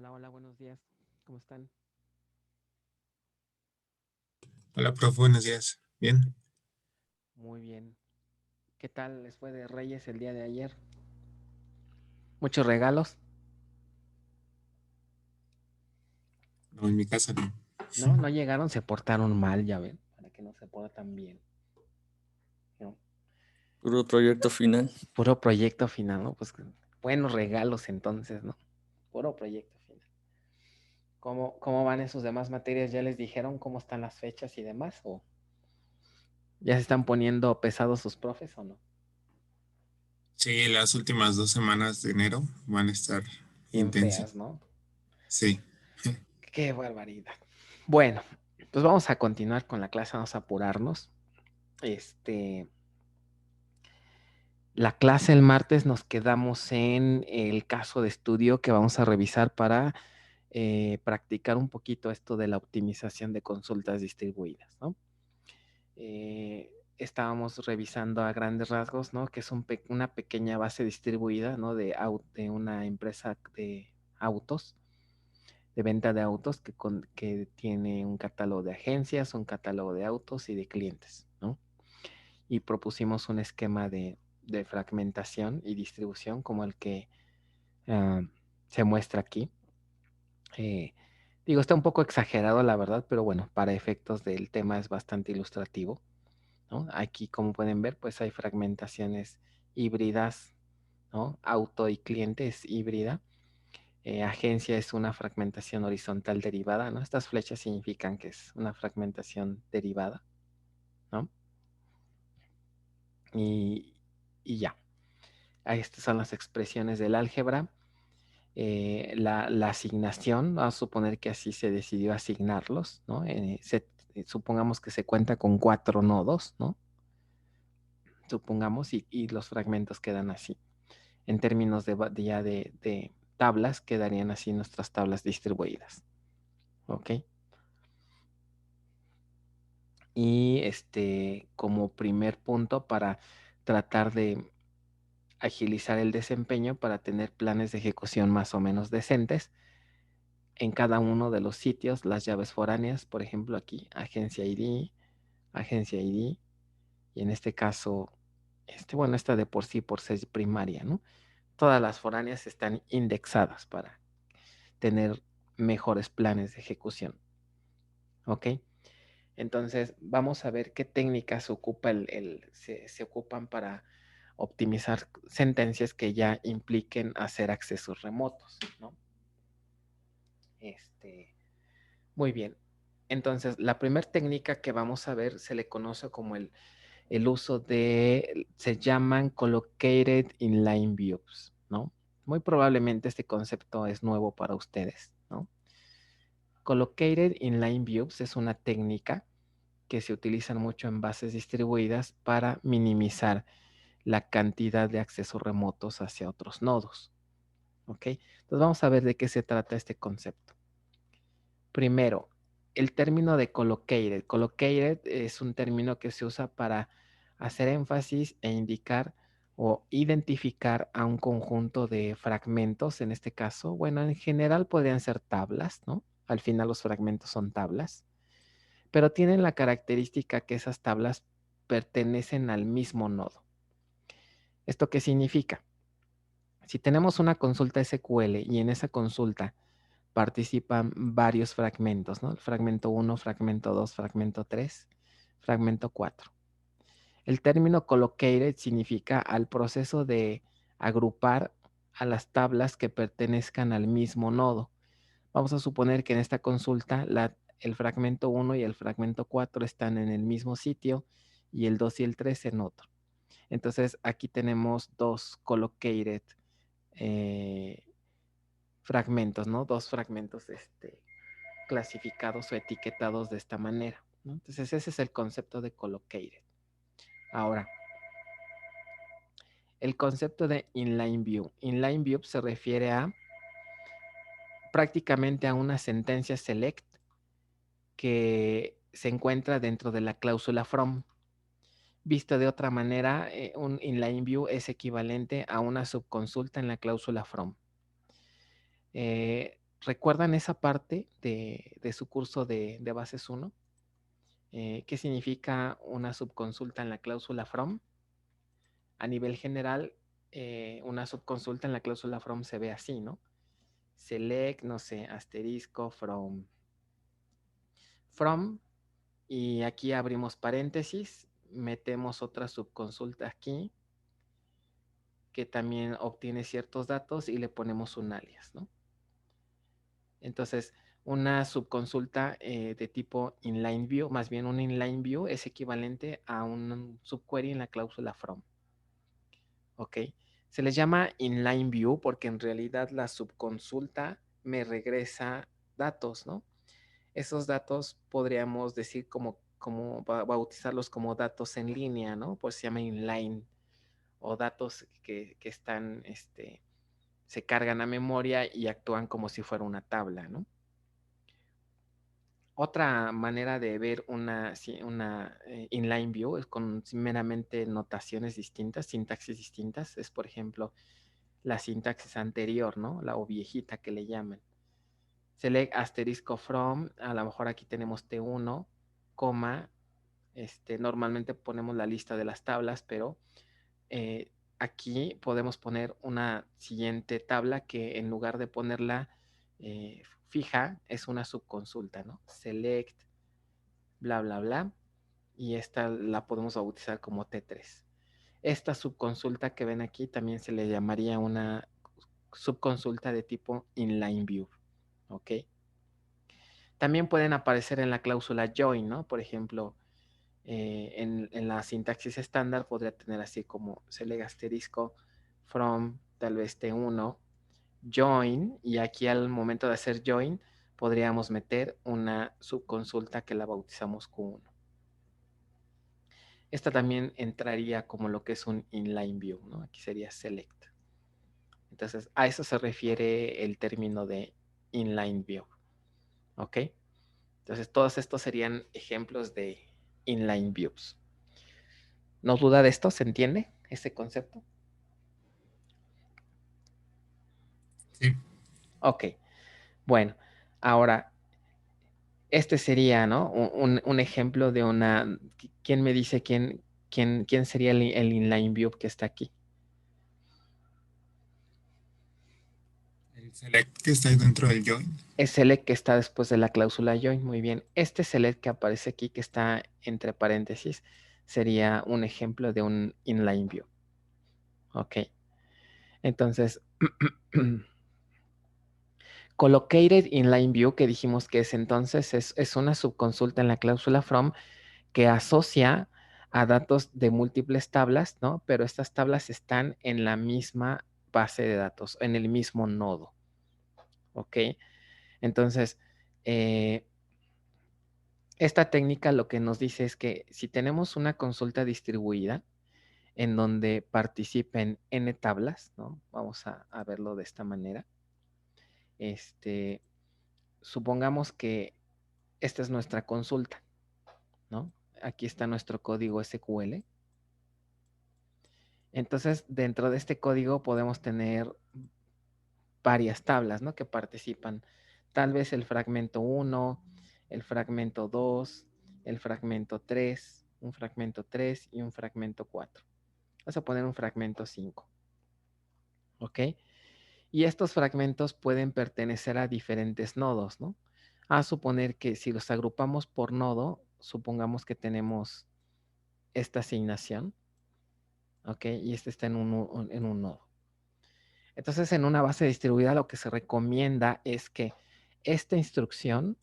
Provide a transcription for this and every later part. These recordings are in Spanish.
Hola, hola, buenos días. ¿Cómo están? Hola, profe, buenos días. Bien. Muy bien. ¿Qué tal les fue de Reyes el día de ayer? Muchos regalos, No, en mi casa no. ¿no? No llegaron, se portaron mal, ya ven, para que no se portan bien, ¿no? Puro proyecto final. Puro proyecto final, ¿no? Pues buenos regalos entonces, ¿no? Puro proyecto final. ¿Cómo van esos demás materias? ¿Ya les dijeron cómo están las fechas y demás? ¿O ya se están poniendo pesados sus profes o no? Sí, las últimas 2 semanas de enero van a estar Bien intensas. feas, ¿no? Sí. Qué barbaridad. Bueno, pues vamos a continuar con la clase, vamos a apurarnos. Este, La clase el martes nos quedamos en el caso de estudio que vamos a revisar para practicar un poquito esto de la optimización de consultas distribuidas, ¿no? Estábamos revisando a grandes rasgos, ¿no? Que es una pequeña base distribuida, ¿no? De una empresa de autos, de venta de autos que tiene un catálogo de agencias, un catálogo de autos y de clientes, ¿no? Y propusimos un esquema de fragmentación y distribución como el que uh, se muestra aquí. Eh, Digo, está un poco exagerado, la verdad, pero bueno, para efectos del tema es bastante ilustrativo, ¿no? Aquí, como pueden ver, pues hay fragmentaciones híbridas, ¿no? Auto y cliente es híbrida. Agencia es una fragmentación horizontal derivada, ¿no? Estas flechas significan que es una fragmentación derivada, ¿no? Y, y ya. Estas son las expresiones del álgebra. La asignación, vamos a suponer que así se decidió asignarlos, ¿no? Supongamos que se cuenta con 4 nodos, ¿no? Supongamos, y los fragmentos quedan así. En términos de tablas, quedarían así nuestras tablas distribuidas, ¿ok? Y como primer punto para tratar de agilizar el desempeño, para tener planes de ejecución más o menos decentes, en cada uno de los sitios, las llaves foráneas, por ejemplo aquí, agencia ID, y en este caso, bueno, esta de por sí, por ser primaria, ¿no? Todas las foráneas están indexadas para tener mejores planes de ejecución, ¿ok? Entonces, vamos a ver qué técnicas se ocupan para optimizar sentencias que ya impliquen hacer accesos remotos, ¿no? Este, Muy bien. Entonces, la primera técnica que vamos a ver se le conoce como el uso se llaman collocated inline views, ¿no? Muy probablemente este concepto es nuevo para ustedes, ¿no? Collocated inline views es una técnica que se utiliza mucho en bases distribuidas para minimizar la cantidad de accesos remotos hacia otros nodos, ¿ok? Entonces, vamos a ver de qué se trata este concepto. Primero, el término de collocated. Collocated es un término que se usa para hacer énfasis e indicar o identificar a un conjunto de fragmentos, en este caso, bueno, en general podrían ser tablas, ¿no? Al final los fragmentos son tablas, pero tienen la característica que esas tablas pertenecen al mismo nodo. ¿Esto qué significa? Si tenemos una consulta SQL y en esa consulta participan varios fragmentos, ¿no? Fragmento 1, fragmento 2, fragmento 3, fragmento 4. El término collocated significa al proceso de agrupar a las tablas que pertenezcan al mismo nodo. Vamos a suponer que en esta consulta el fragmento 1 y el fragmento 4 están en el mismo sitio y el 2 y el 3 en otro. Entonces aquí tenemos dos collocated eh, fragmentos, ¿no? Dos fragmentos clasificados o etiquetados de esta manera, ¿no? Entonces ese es el concepto de collocated. Ahora, el concepto de inline view. Inline view se refiere a prácticamente a una sentencia select que se encuentra dentro de la cláusula from. Visto de otra manera, un inline view es equivalente a una subconsulta en la cláusula from. ¿Recuerdan esa parte de su curso de bases 1? ¿Qué significa una subconsulta en la cláusula from? A nivel general, una subconsulta en la cláusula from se ve así, ¿no? Select, no sé, asterisco from, y aquí abrimos paréntesis, metemos otra subconsulta aquí, que también obtiene ciertos datos y le ponemos un alias, ¿no? Entonces, una subconsulta de tipo inline view, más bien un inline view, es equivalente a un subquery en la cláusula from. ¿Ok? Se les llama inline view porque en realidad la subconsulta me regresa datos, ¿no? Esos datos podríamos decir como bautizarlos como datos en línea, ¿no? Pues se llama inline, o datos que están, se cargan a memoria y actúan como si fuera una tabla, ¿no? Otra manera de ver una inline view es con meramente notaciones distintas, sintaxis distintas. Es, por ejemplo, la sintaxis anterior, ¿no? La o viejita que le llaman. Select asterisco from, a lo mejor aquí tenemos T1, coma, normalmente ponemos la lista de las tablas, pero aquí podemos poner una siguiente tabla que en lugar de ponerla fija, es una subconsulta, ¿no? Select, bla, bla, bla, y esta la podemos bautizar como T3. Esta subconsulta que ven aquí también se le llamaría una subconsulta de tipo inline view, ¿ok? También pueden aparecer en la cláusula join, ¿no? Por ejemplo, en la sintaxis estándar podría tener así como select asterisco from tal vez T1 join, y aquí al momento de hacer join podríamos meter una subconsulta que la bautizamos Q1. Esta también entraría como lo que es un inline view, ¿no? Aquí sería select. Entonces, a eso se refiere el término de inline view, ¿ok? Entonces, todos estos serían ejemplos de inline views. ¿No duda de esto? ¿Se entiende ese concepto? Sí. Ok, bueno, ahora, este sería, ¿no? Un ejemplo de una... ¿Quién me dice quién sería el inline view que está aquí? El select que está ahí dentro del join. Es select que está después de la cláusula join, muy bien. Este select que aparece aquí, que está entre paréntesis, sería un ejemplo de un inline view. Ok, entonces... Collocated inline view, que dijimos que es entonces, es una subconsulta en la cláusula from que asocia a datos de múltiples tablas, ¿no? Pero estas tablas están en la misma base de datos, en el mismo nodo, ¿ok? Entonces, esta técnica lo que nos dice es que si tenemos una consulta distribuida en donde participen n tablas, ¿no? Vamos a verlo de esta manera. Supongamos que esta es nuestra consulta, ¿no? Aquí está nuestro código SQL. Entonces, dentro de este código podemos tener varias tablas, ¿no? Que participan. Tal vez el fragmento 1, el fragmento 2, el fragmento 3, un fragmento 3 y un fragmento 4. Vamos a poner un fragmento 5. ¿Ok? Y estos fragmentos pueden pertenecer a diferentes nodos, ¿no? A suponer que si los agrupamos por nodo, supongamos que tenemos esta asignación, ¿ok? Y este está en un nodo. Entonces, en una base distribuida lo que se recomienda es que esta instrucción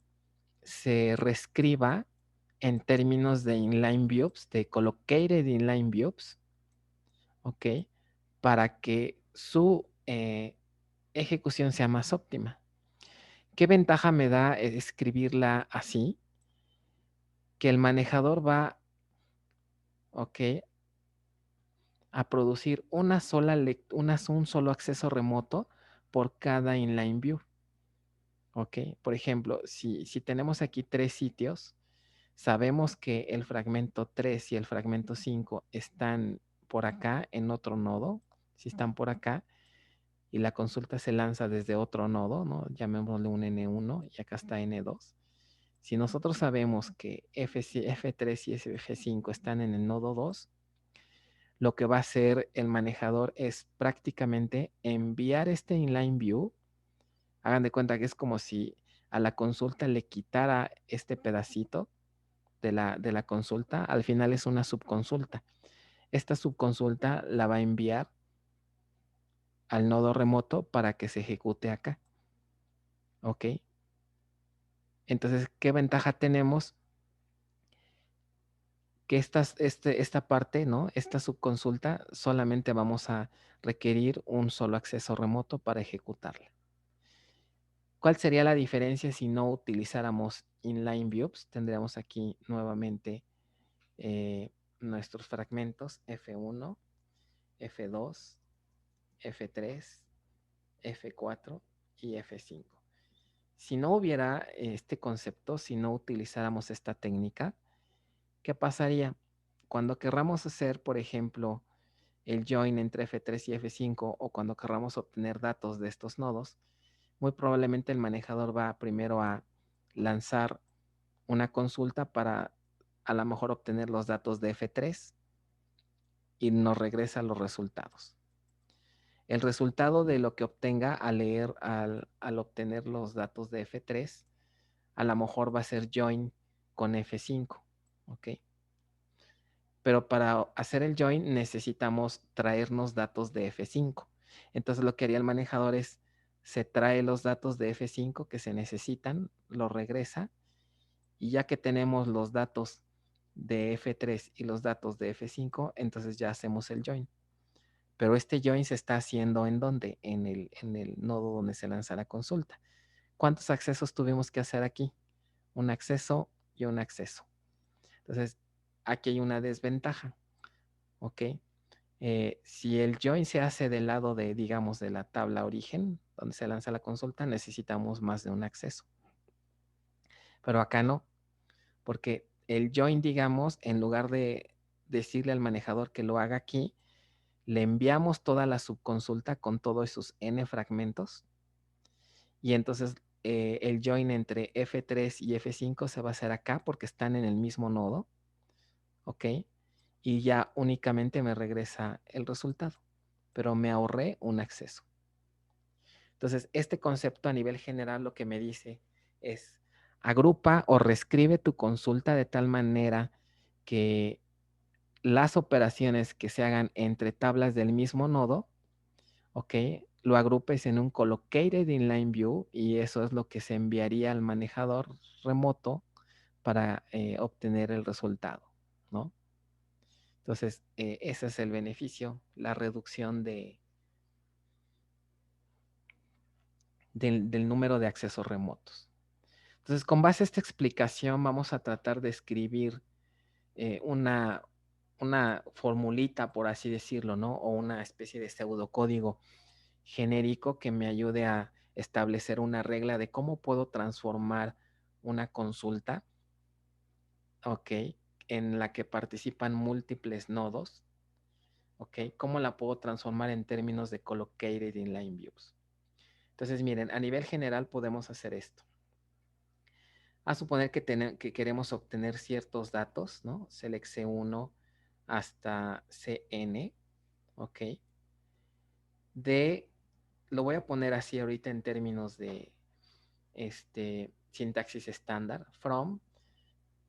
se reescriba en términos de inline views, de collocated inline views, ¿ok? Para que su ejecución sea más óptima. ¿Qué ventaja me da escribirla así? Que el manejador va, ¿ok?, a producir un solo acceso remoto por cada inline view. ¿Ok? Por ejemplo, si tenemos aquí 3 sitios, sabemos que el fragmento 3 y el fragmento 5 están por acá en otro nodo. Si están por acá, y la consulta se lanza desde otro nodo, ¿no? Llamémosle un N1 y acá está N2. Si nosotros sabemos que F3 y F5 están en el nodo 2, lo que va a hacer el manejador es prácticamente enviar este inline view. Hagan de cuenta que es como si a la consulta le quitara este pedacito de la consulta. Al final es una subconsulta. Esta subconsulta la va a enviar al nodo remoto para que se ejecute acá. ¿Ok? Entonces, ¿qué ventaja tenemos? Que esta parte, ¿no? Esta subconsulta solamente vamos a requerir un solo acceso remoto para ejecutarla. ¿Cuál sería la diferencia si no utilizáramos inline views? Tendríamos aquí nuevamente nuestros fragmentos F1, F2, F3, F4 y F5. Si no hubiera este concepto, si no utilizáramos esta técnica, ¿qué pasaría? Cuando querramos hacer, por ejemplo, el join entre F3 y F5 o cuando querramos obtener datos de estos nodos, muy probablemente el manejador va primero a lanzar una consulta para a lo mejor obtener los datos de F3 y nos regresa los resultados. El resultado de lo que obtenga al leer, al obtener los datos de F3, a lo mejor va a ser join con F5, ¿ok? Pero para hacer el join necesitamos traernos datos de F5. Entonces lo que haría el manejador es, se trae los datos de F5 que se necesitan, los regresa, y ya que tenemos los datos de F3 y los datos de F5, entonces ya hacemos el join. Pero este join se está haciendo ¿en dónde? En el nodo donde se lanza la consulta. ¿Cuántos accesos tuvimos que hacer aquí? Un acceso y un acceso. Entonces, aquí hay una desventaja, ¿ok? Si el join se hace del lado de, digamos, de la tabla origen, donde se lanza la consulta, necesitamos más de un acceso. Pero acá no, porque el join, digamos, en lugar de decirle al manejador que lo haga aquí, le enviamos toda la subconsulta con todos sus n fragmentos y entonces el join entre F3 y F5 se va a hacer acá porque están en el mismo nodo, ¿ok? Y ya únicamente me regresa el resultado, pero me ahorré un acceso. Entonces, este concepto a nivel general lo que me dice es, agrupa o reescribe tu consulta de tal manera que las operaciones que se hagan entre tablas del mismo nodo, ¿ok? Lo agrupes en un collocated inline view y eso es lo que se enviaría al manejador remoto para obtener el resultado, ¿no? Entonces, ese es el beneficio, la reducción del número de accesos remotos. Entonces, con base a esta explicación, vamos a tratar de escribir una formulita, por así decirlo, ¿no? O una especie de pseudocódigo genérico que me ayude a establecer una regla de cómo puedo transformar una consulta, ¿ok? En la que participan múltiples nodos, ¿ok? ¿Cómo la puedo transformar en términos de collocated inline views? Entonces, miren, a nivel general podemos hacer esto. A suponer que queremos obtener ciertos datos, ¿no? Select C1 hasta CN, ¿ok? Lo voy a poner así ahorita en términos de sintaxis estándar, from,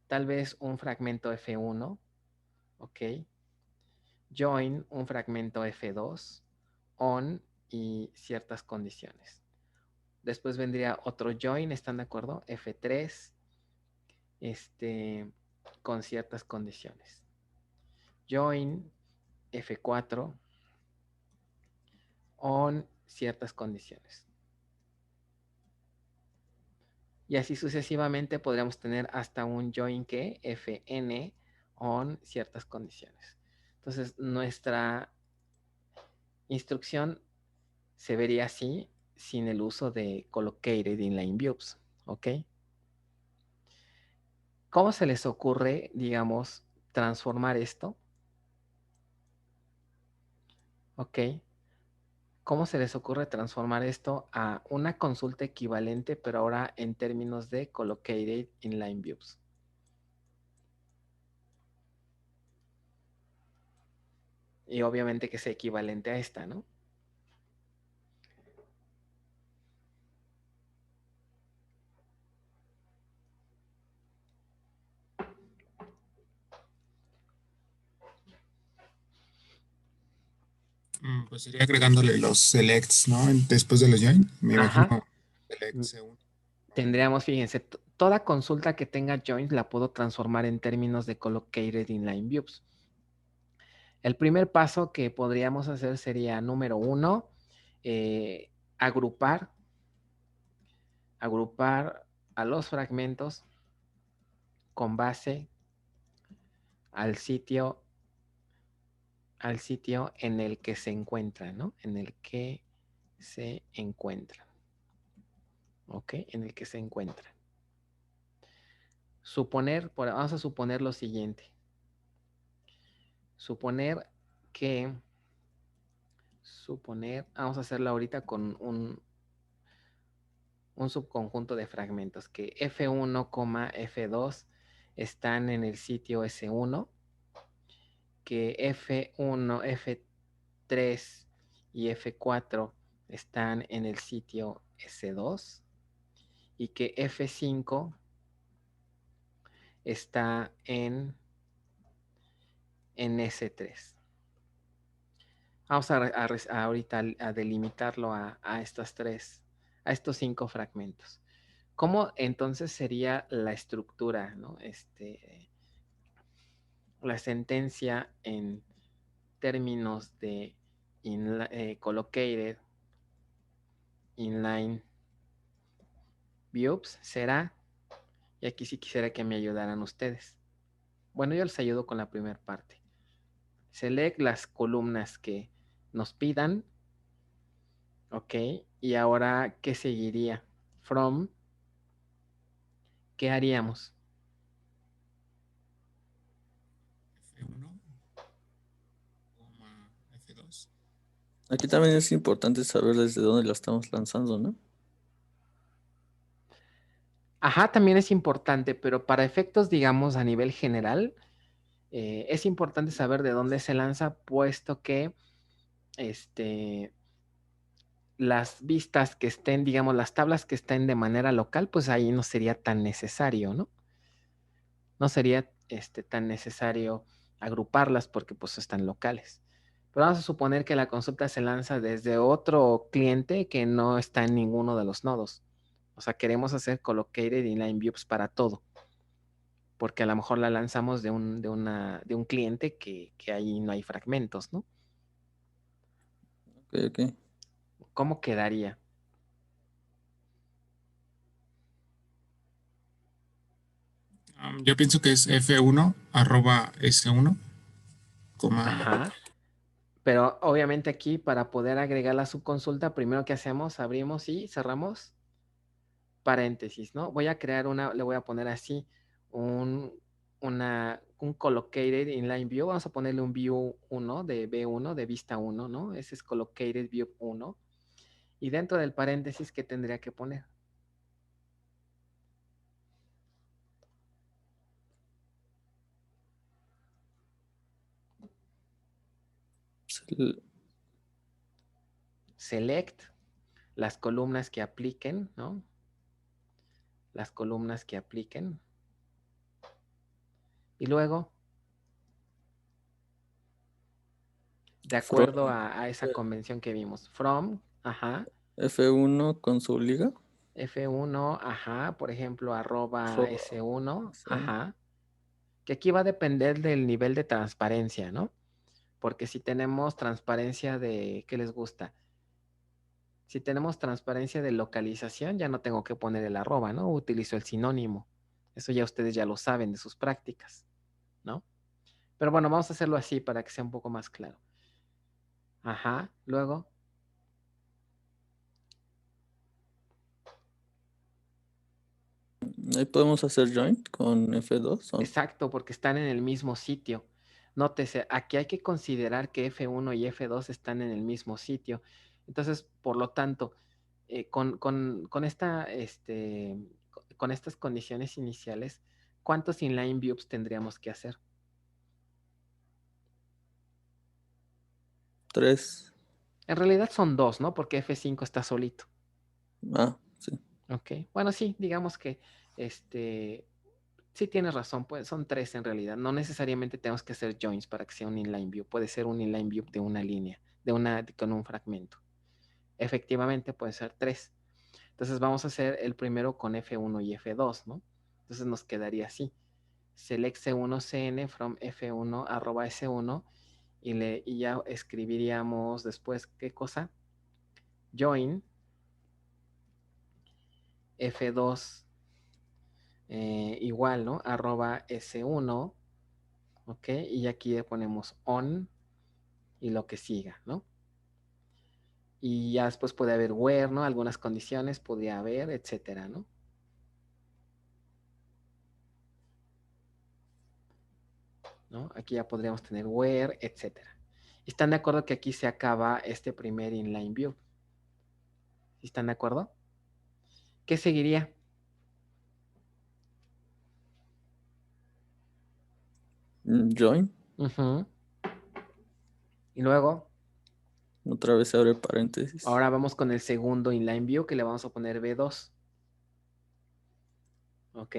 tal vez un fragmento F1, ¿ok? Join, un fragmento F2, on y ciertas condiciones. Después vendría otro join, ¿están de acuerdo? F3, con ciertas condiciones. Join, F4, on ciertas condiciones. Y así sucesivamente podríamos tener hasta un join que Fn on ciertas condiciones. Entonces nuestra instrucción se vería así sin el uso de collocated inline views, ¿ok? ¿Cómo se les ocurre, digamos, transformar esto? ¿Ok? ¿Cómo se les ocurre transformar esto a una consulta equivalente, pero ahora en términos de collocated inline views? Y obviamente que sea equivalente a esta, ¿no? Pues iría agregándole los selects, ¿no? Después de los join, me imagino Ajá. select C1. Tendríamos, fíjense, toda consulta que tenga joins la puedo transformar en términos de collocated inline views. El primer paso que podríamos hacer sería, número 1, agrupar a los fragmentos con base al sitio en el que se encuentran, ¿no? En el que se encuentran. ¿Ok? En el que se encuentran. Vamos a suponer lo siguiente. Vamos a hacerlo ahorita con un subconjunto de fragmentos, que F1, F2 están en el sitio S1, que F1, F3 y F4 están en el sitio S2 y que F5 está en S3. Vamos ahorita a delimitarlo a estos 5 fragmentos. ¿Cómo entonces sería la estructura, ¿no? La sentencia en términos de collocated inline views será, y aquí sí quisiera que me ayudaran ustedes. Bueno, yo les ayudo con la primera parte. Select las columnas que nos pidan, ok, y ahora, ¿qué seguiría? From, ¿qué haríamos? F1, F2. Aquí también es importante saber desde dónde la estamos lanzando, ¿no? Ajá, también es importante, pero para efectos, digamos, a nivel general, es importante saber de dónde se lanza, puesto que las vistas que estén, digamos, las tablas que estén de manera local, pues ahí no sería tan necesario, ¿no? No sería tan necesario agruparlas porque pues están locales. Pero vamos a suponer que la consulta se lanza desde otro cliente que no está en ninguno de los nodos. O sea, queremos hacer collocated inline views para todo, porque a lo mejor la lanzamos de un cliente que ahí no hay fragmentos, ¿no? Ok, ok. ¿Cómo quedaría? Yo pienso que es F1 arroba S1, Ajá. Pero obviamente aquí para poder agregar la subconsulta, primero que hacemos, abrimos y cerramos paréntesis, ¿no? Voy a crear le voy a poner así, un collocated inline view. Vamos a ponerle un view 1 de B1, de vista 1, ¿no? Ese es collocated view 1. Y dentro del paréntesis, ¿qué tendría que poner? Select las columnas que apliquen, ¿no? Las columnas que apliquen. Y luego, de acuerdo From a esa convención que vimos, from, ajá, F1 con su liga. F1, ajá, por ejemplo, arroba Arroba S1, S1. ajá, que aquí va a depender del nivel de transparencia, ¿no? Porque si tenemos transparencia de, ¿qué les gusta? Si tenemos transparencia de localización, ya no tengo que poner el arroba, ¿no? Utilizo el sinónimo. Eso ya ustedes ya lo saben de sus prácticas, ¿no? Pero bueno, vamos a hacerlo así para que sea un poco más claro. Ajá, luego. Ahí podemos hacer join con F2. Exacto, porque están en el mismo sitio. Nótese, aquí hay que considerar que F1 y F2 están en el mismo sitio. Entonces, por lo tanto, con estas condiciones iniciales, ¿cuántos inline views tendríamos que hacer? 3. En realidad son 2, ¿no? Porque F5 está solito. Sí. Ok, bueno, sí, digamos que sí tienes razón, pues son 3 en realidad. No necesariamente tenemos que hacer joins para que sea un inline view. Puede ser un inline view de una línea, con un fragmento. Efectivamente puede ser 3. Entonces vamos a hacer el primero con F1 y F2, ¿no? Entonces nos quedaría así. Select C1 CN from F1 arroba S1 y ya escribiríamos después, ¿qué cosa? Join F2 igual, ¿no? Arroba S1, ¿ok? Y aquí le ponemos on y lo que siga, ¿no? Y ya después puede haber where, ¿no? Algunas condiciones podría haber, etcétera, ¿no? ¿No? Aquí ya podríamos tener where, etcétera. ¿Están de acuerdo que aquí se acaba este primer inline view? ¿Sí están de acuerdo? ¿Qué seguiría? Join. Y luego, Otra vez abre paréntesis. ahora vamos con el segundo inline view que le vamos a poner B2. ¿Ok?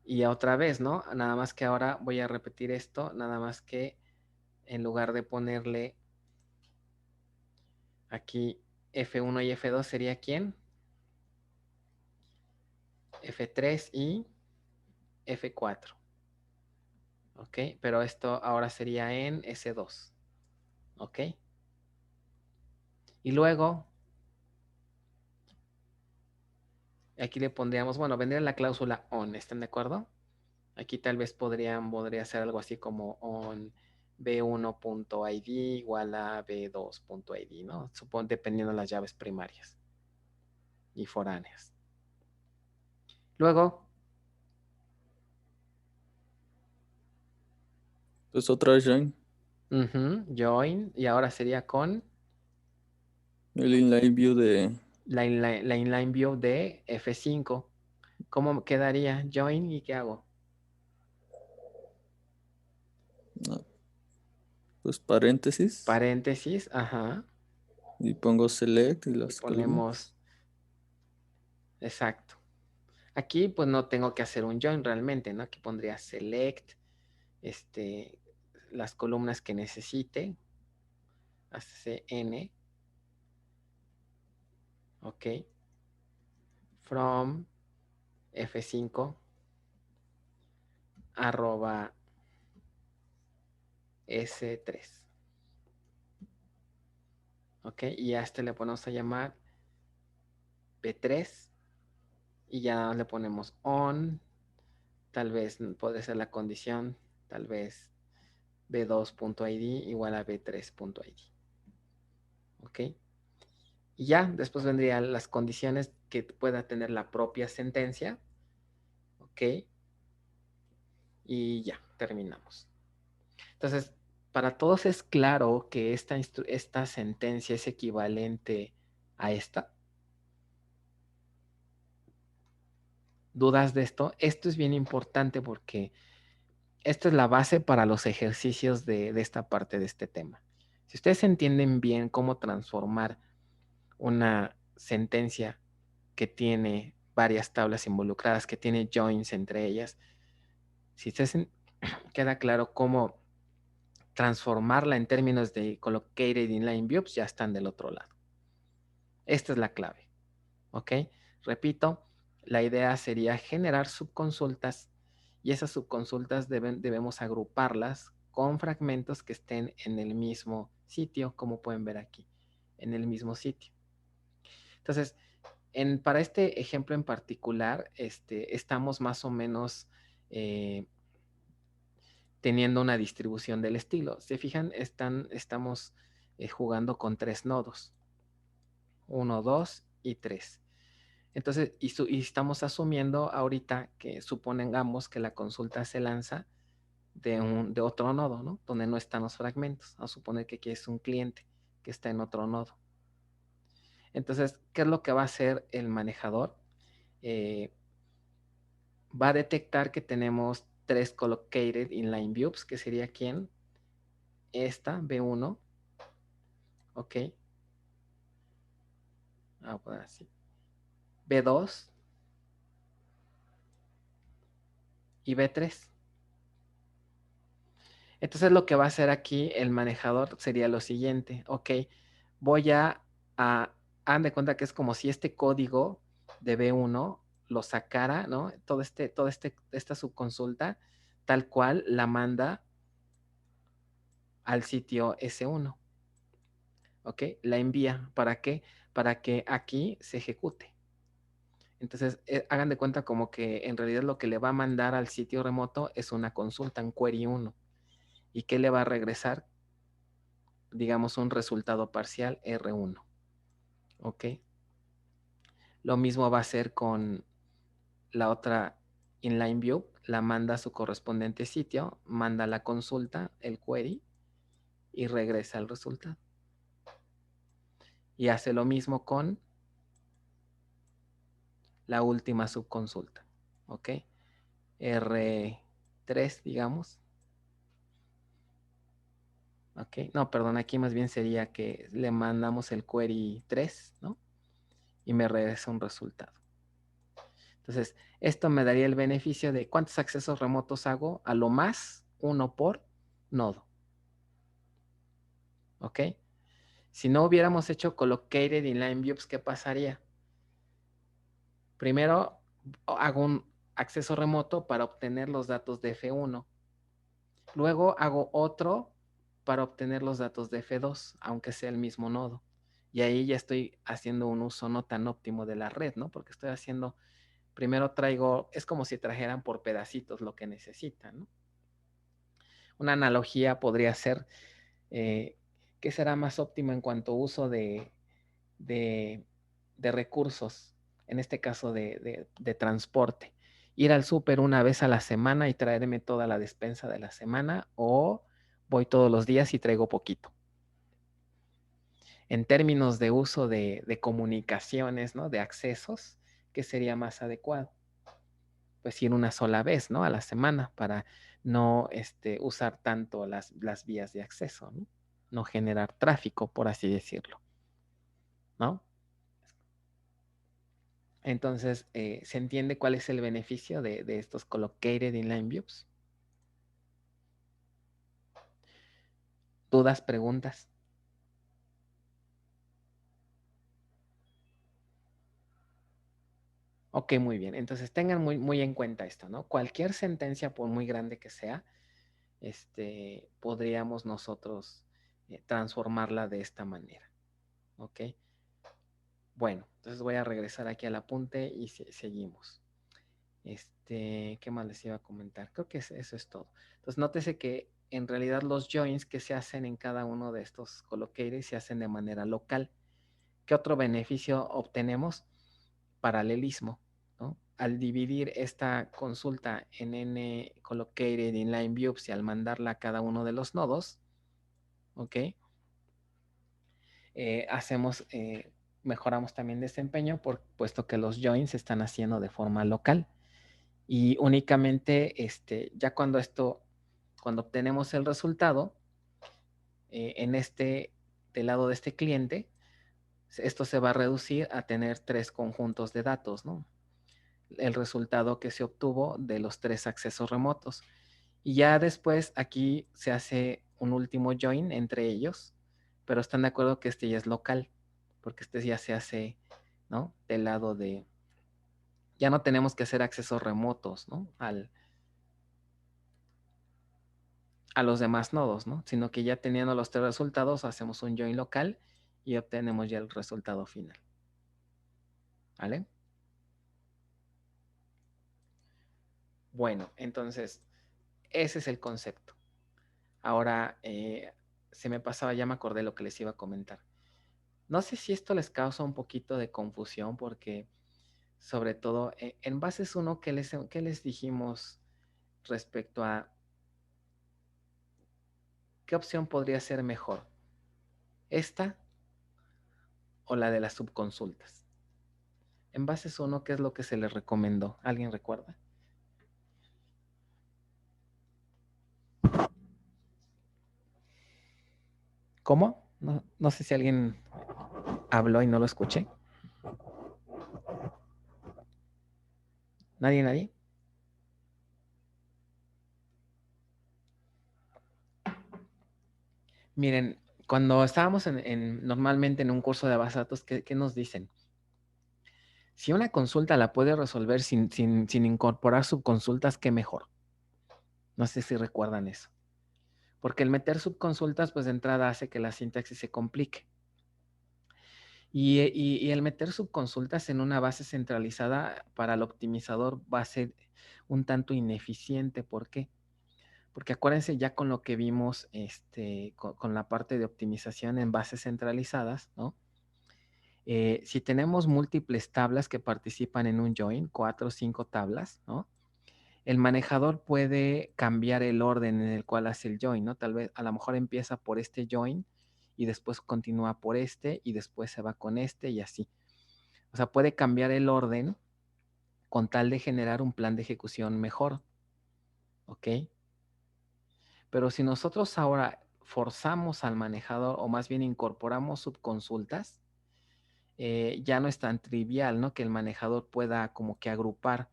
Y otra vez, ¿no? Nada más que ahora voy a repetir esto, nada más que en lugar de ponerle aquí F1 y F2 sería ¿quién? F3 y F4. ¿Ok? Pero esto ahora sería en S2. ¿Ok? Y luego, aquí le pondríamos, bueno, vendría la cláusula on, ¿están de acuerdo? Aquí tal vez podría ser algo así como on b1.id igual a b2.id, ¿no? Dependiendo de las llaves primarias y foráneas. Luego, Pues otra vez join. Join, y ahora sería con El inline view de la inline view de F5. ¿Cómo quedaría? Join, ¿y qué hago? pues paréntesis. Paréntesis, ajá. Y pongo select y Y las columnas. ponemos, exacto. Aquí pues no tengo que hacer un join realmente, ¿no? Aquí pondría select, las columnas que necesite, CN, ok, from F5 arroba S3, ok, y a le ponemos a llamar B3 y ya le ponemos on, tal vez puede ser la condición, tal vez B2.id igual a B3.id, ok. Y ya, después vendrían las condiciones que pueda tener la propia sentencia. Ok. Y ya, terminamos. Entonces, para todos es claro que esta sentencia es equivalente a esta. ¿Dudas de esto? Esto es bien importante porque esta es la base para los ejercicios de esta parte de este tema. Si ustedes entienden bien cómo transformar una sentencia que tiene varias tablas involucradas, que tiene joins entre ellas, si ustedes queda claro cómo transformarla en términos de collocated inline views, ya están del otro lado. Esta es la clave. ¿Ok? Repito, la idea sería generar subconsultas y esas subconsultas debemos agruparlas con fragmentos que estén en el mismo sitio, como pueden ver aquí, en el mismo sitio. Entonces, para este ejemplo en particular, estamos más o menos teniendo una distribución del estilo. Se fijan, estamos jugando con 3 nodos. 1, 2 y 3. Entonces, y estamos asumiendo ahorita que supongamos que la consulta se lanza de otro nodo, ¿no? Donde no están los fragmentos. A suponer que aquí es un cliente que está en otro nodo. Entonces, ¿qué es lo que va a hacer el manejador? Va a detectar que tenemos 3 collocated inline views, que sería ¿quién? Esta, B1, ¿ok? Pues así. B2 y B3. Entonces lo que va a hacer aquí el manejador sería lo siguiente, ok, voy hagan de cuenta que es como si este código de B1 lo sacara, ¿no? Esta subconsulta, tal cual la manda al sitio S1, ¿ok? La envía, ¿para qué? Para que aquí se ejecute. Entonces, hagan de cuenta como que en realidad lo que le va a mandar al sitio remoto es una consulta, un query 1. ¿Y qué le va a regresar? Digamos un resultado parcial R1. ¿Ok? Lo mismo va a ser con la otra inline view. La manda a su correspondiente sitio, manda la consulta, el query, y regresa el resultado. Y hace lo mismo con la última subconsulta. ¿Ok? R3, digamos. ¿Ok? No, perdón, aquí más bien sería que le mandamos el query 3, ¿no? Y me regresa un resultado. Entonces, esto me daría el beneficio de cuántos accesos remotos hago, a lo más 1 por nodo. ¿Ok? Si no hubiéramos hecho collocated inline views, ¿qué pasaría? Primero hago un acceso remoto para obtener los datos de F1. Luego hago otro para obtener los datos de F2, aunque sea el mismo nodo. Y ahí ya estoy haciendo un uso no tan óptimo de la red, ¿no? Porque estoy haciendo, primero traigo, es como si trajeran por pedacitos lo que necesitan, ¿no? Una analogía podría ser, ¿qué será más óptimo en cuanto a uso de recursos? En este caso de transporte. Ir al súper una vez a la semana y traerme toda la despensa de la semana, o voy todos los días y traigo poquito. En términos de uso de comunicaciones, ¿no? De accesos, ¿qué sería más adecuado? Pues ir una sola vez, ¿no? A la semana para no usar tanto las vías de acceso, ¿no? No generar tráfico, por así decirlo, ¿no? Entonces, ¿se entiende cuál es el beneficio de estos collocated inline views? ¿Dudas, preguntas? Ok, muy bien. Entonces, tengan muy en cuenta esto, ¿no? Cualquier sentencia, por muy grande que sea, podríamos nosotros transformarla de esta manera, ¿ok? Bueno, entonces voy a regresar aquí al apunte y seguimos. ¿Qué más les iba a comentar? Creo que eso es todo. Entonces, nótese que en realidad los joins que se hacen en cada uno de estos collocated se hacen de manera local. ¿Qué otro beneficio obtenemos? Paralelismo, ¿no? Al dividir esta consulta en n collocated inline views y al mandarla a cada uno de los nodos, ¿ok? Mejoramos también desempeño, puesto que los joins se están haciendo de forma local. Y únicamente ya cuando obtenemos el resultado, del lado de este cliente, esto se va a reducir a tener 3 conjuntos de datos, ¿no? El resultado que se obtuvo de los 3 accesos remotos. Y ya después aquí se hace un último join entre ellos, pero están de acuerdo que ya es local, porque ya se hace, ¿no? Del lado ya no tenemos que hacer accesos remotos, ¿no? A los demás nodos, ¿no? Sino que ya teniendo los 3 resultados, hacemos un join local y obtenemos ya el resultado final. ¿Vale? Bueno, entonces, ese es el concepto. Ahora, se me pasaba, ya me acordé lo que les iba a comentar. No sé si esto les causa un poquito de confusión porque, sobre todo, en bases 1, ¿qué les dijimos respecto a qué opción podría ser mejor? ¿Esta o la de las subconsultas? En bases 1, ¿qué es lo que se les recomendó? ¿Alguien recuerda? ¿Cómo? No sé si alguien habló y no lo escuché. ¿Nadie? Miren, cuando estábamos normalmente en un curso de base de datos, ¿qué nos dicen? Si una consulta la puede resolver sin incorporar subconsultas, qué mejor. No sé si recuerdan eso. Porque el meter subconsultas, pues de entrada hace que la sintaxis se complique. Y el meter subconsultas en una base centralizada para el optimizador va a ser un tanto ineficiente. ¿Por qué? Porque acuérdense ya con lo que vimos con la parte de optimización en bases centralizadas, ¿no? Si tenemos múltiples tablas que participan en un join, 4 o 5 tablas, ¿no? El manejador puede cambiar el orden en el cual hace el join, ¿no? Tal vez a lo mejor empieza por este join y después continúa por este y después se va con este y así. O sea, puede cambiar el orden con tal de generar un plan de ejecución mejor, ¿ok? Pero si nosotros ahora forzamos al manejador o más bien incorporamos subconsultas, ya no es tan trivial, ¿no? Que el manejador pueda como que agrupar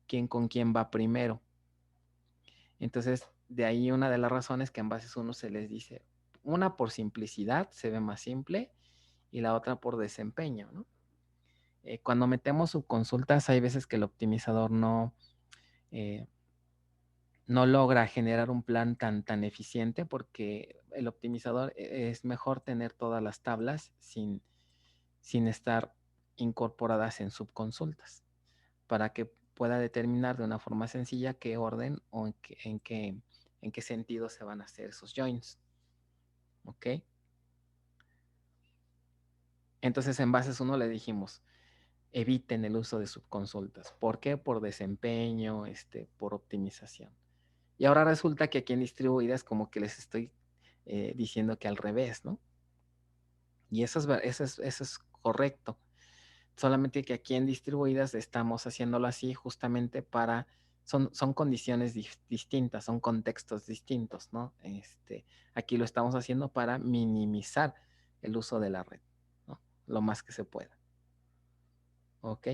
quién con quién va primero. Entonces, de ahí una de las razones que en bases 1 se les dice, una por simplicidad, se ve más simple, y la otra por desempeño, ¿no? Cuando metemos subconsultas, hay veces que el optimizador eh, no logra generar un plan tan eficiente porque el optimizador es mejor tener todas las tablas sin estar incorporadas en subconsultas para que pueda determinar de una forma sencilla qué orden o en qué sentido se van a hacer esos joins. ¿Ok? Entonces en bases 1 le dijimos, eviten el uso de subconsultas. ¿Por qué? Por desempeño, por optimización. Y ahora resulta que aquí en distribuidas como que les estoy diciendo que al revés, ¿no? Y eso es correcto. Solamente que aquí en distribuidas estamos haciéndolo así justamente para, son condiciones distintas, son contextos distintos, ¿no? Aquí lo estamos haciendo para minimizar el uso de la red, ¿no? Lo más que se pueda. ¿Ok?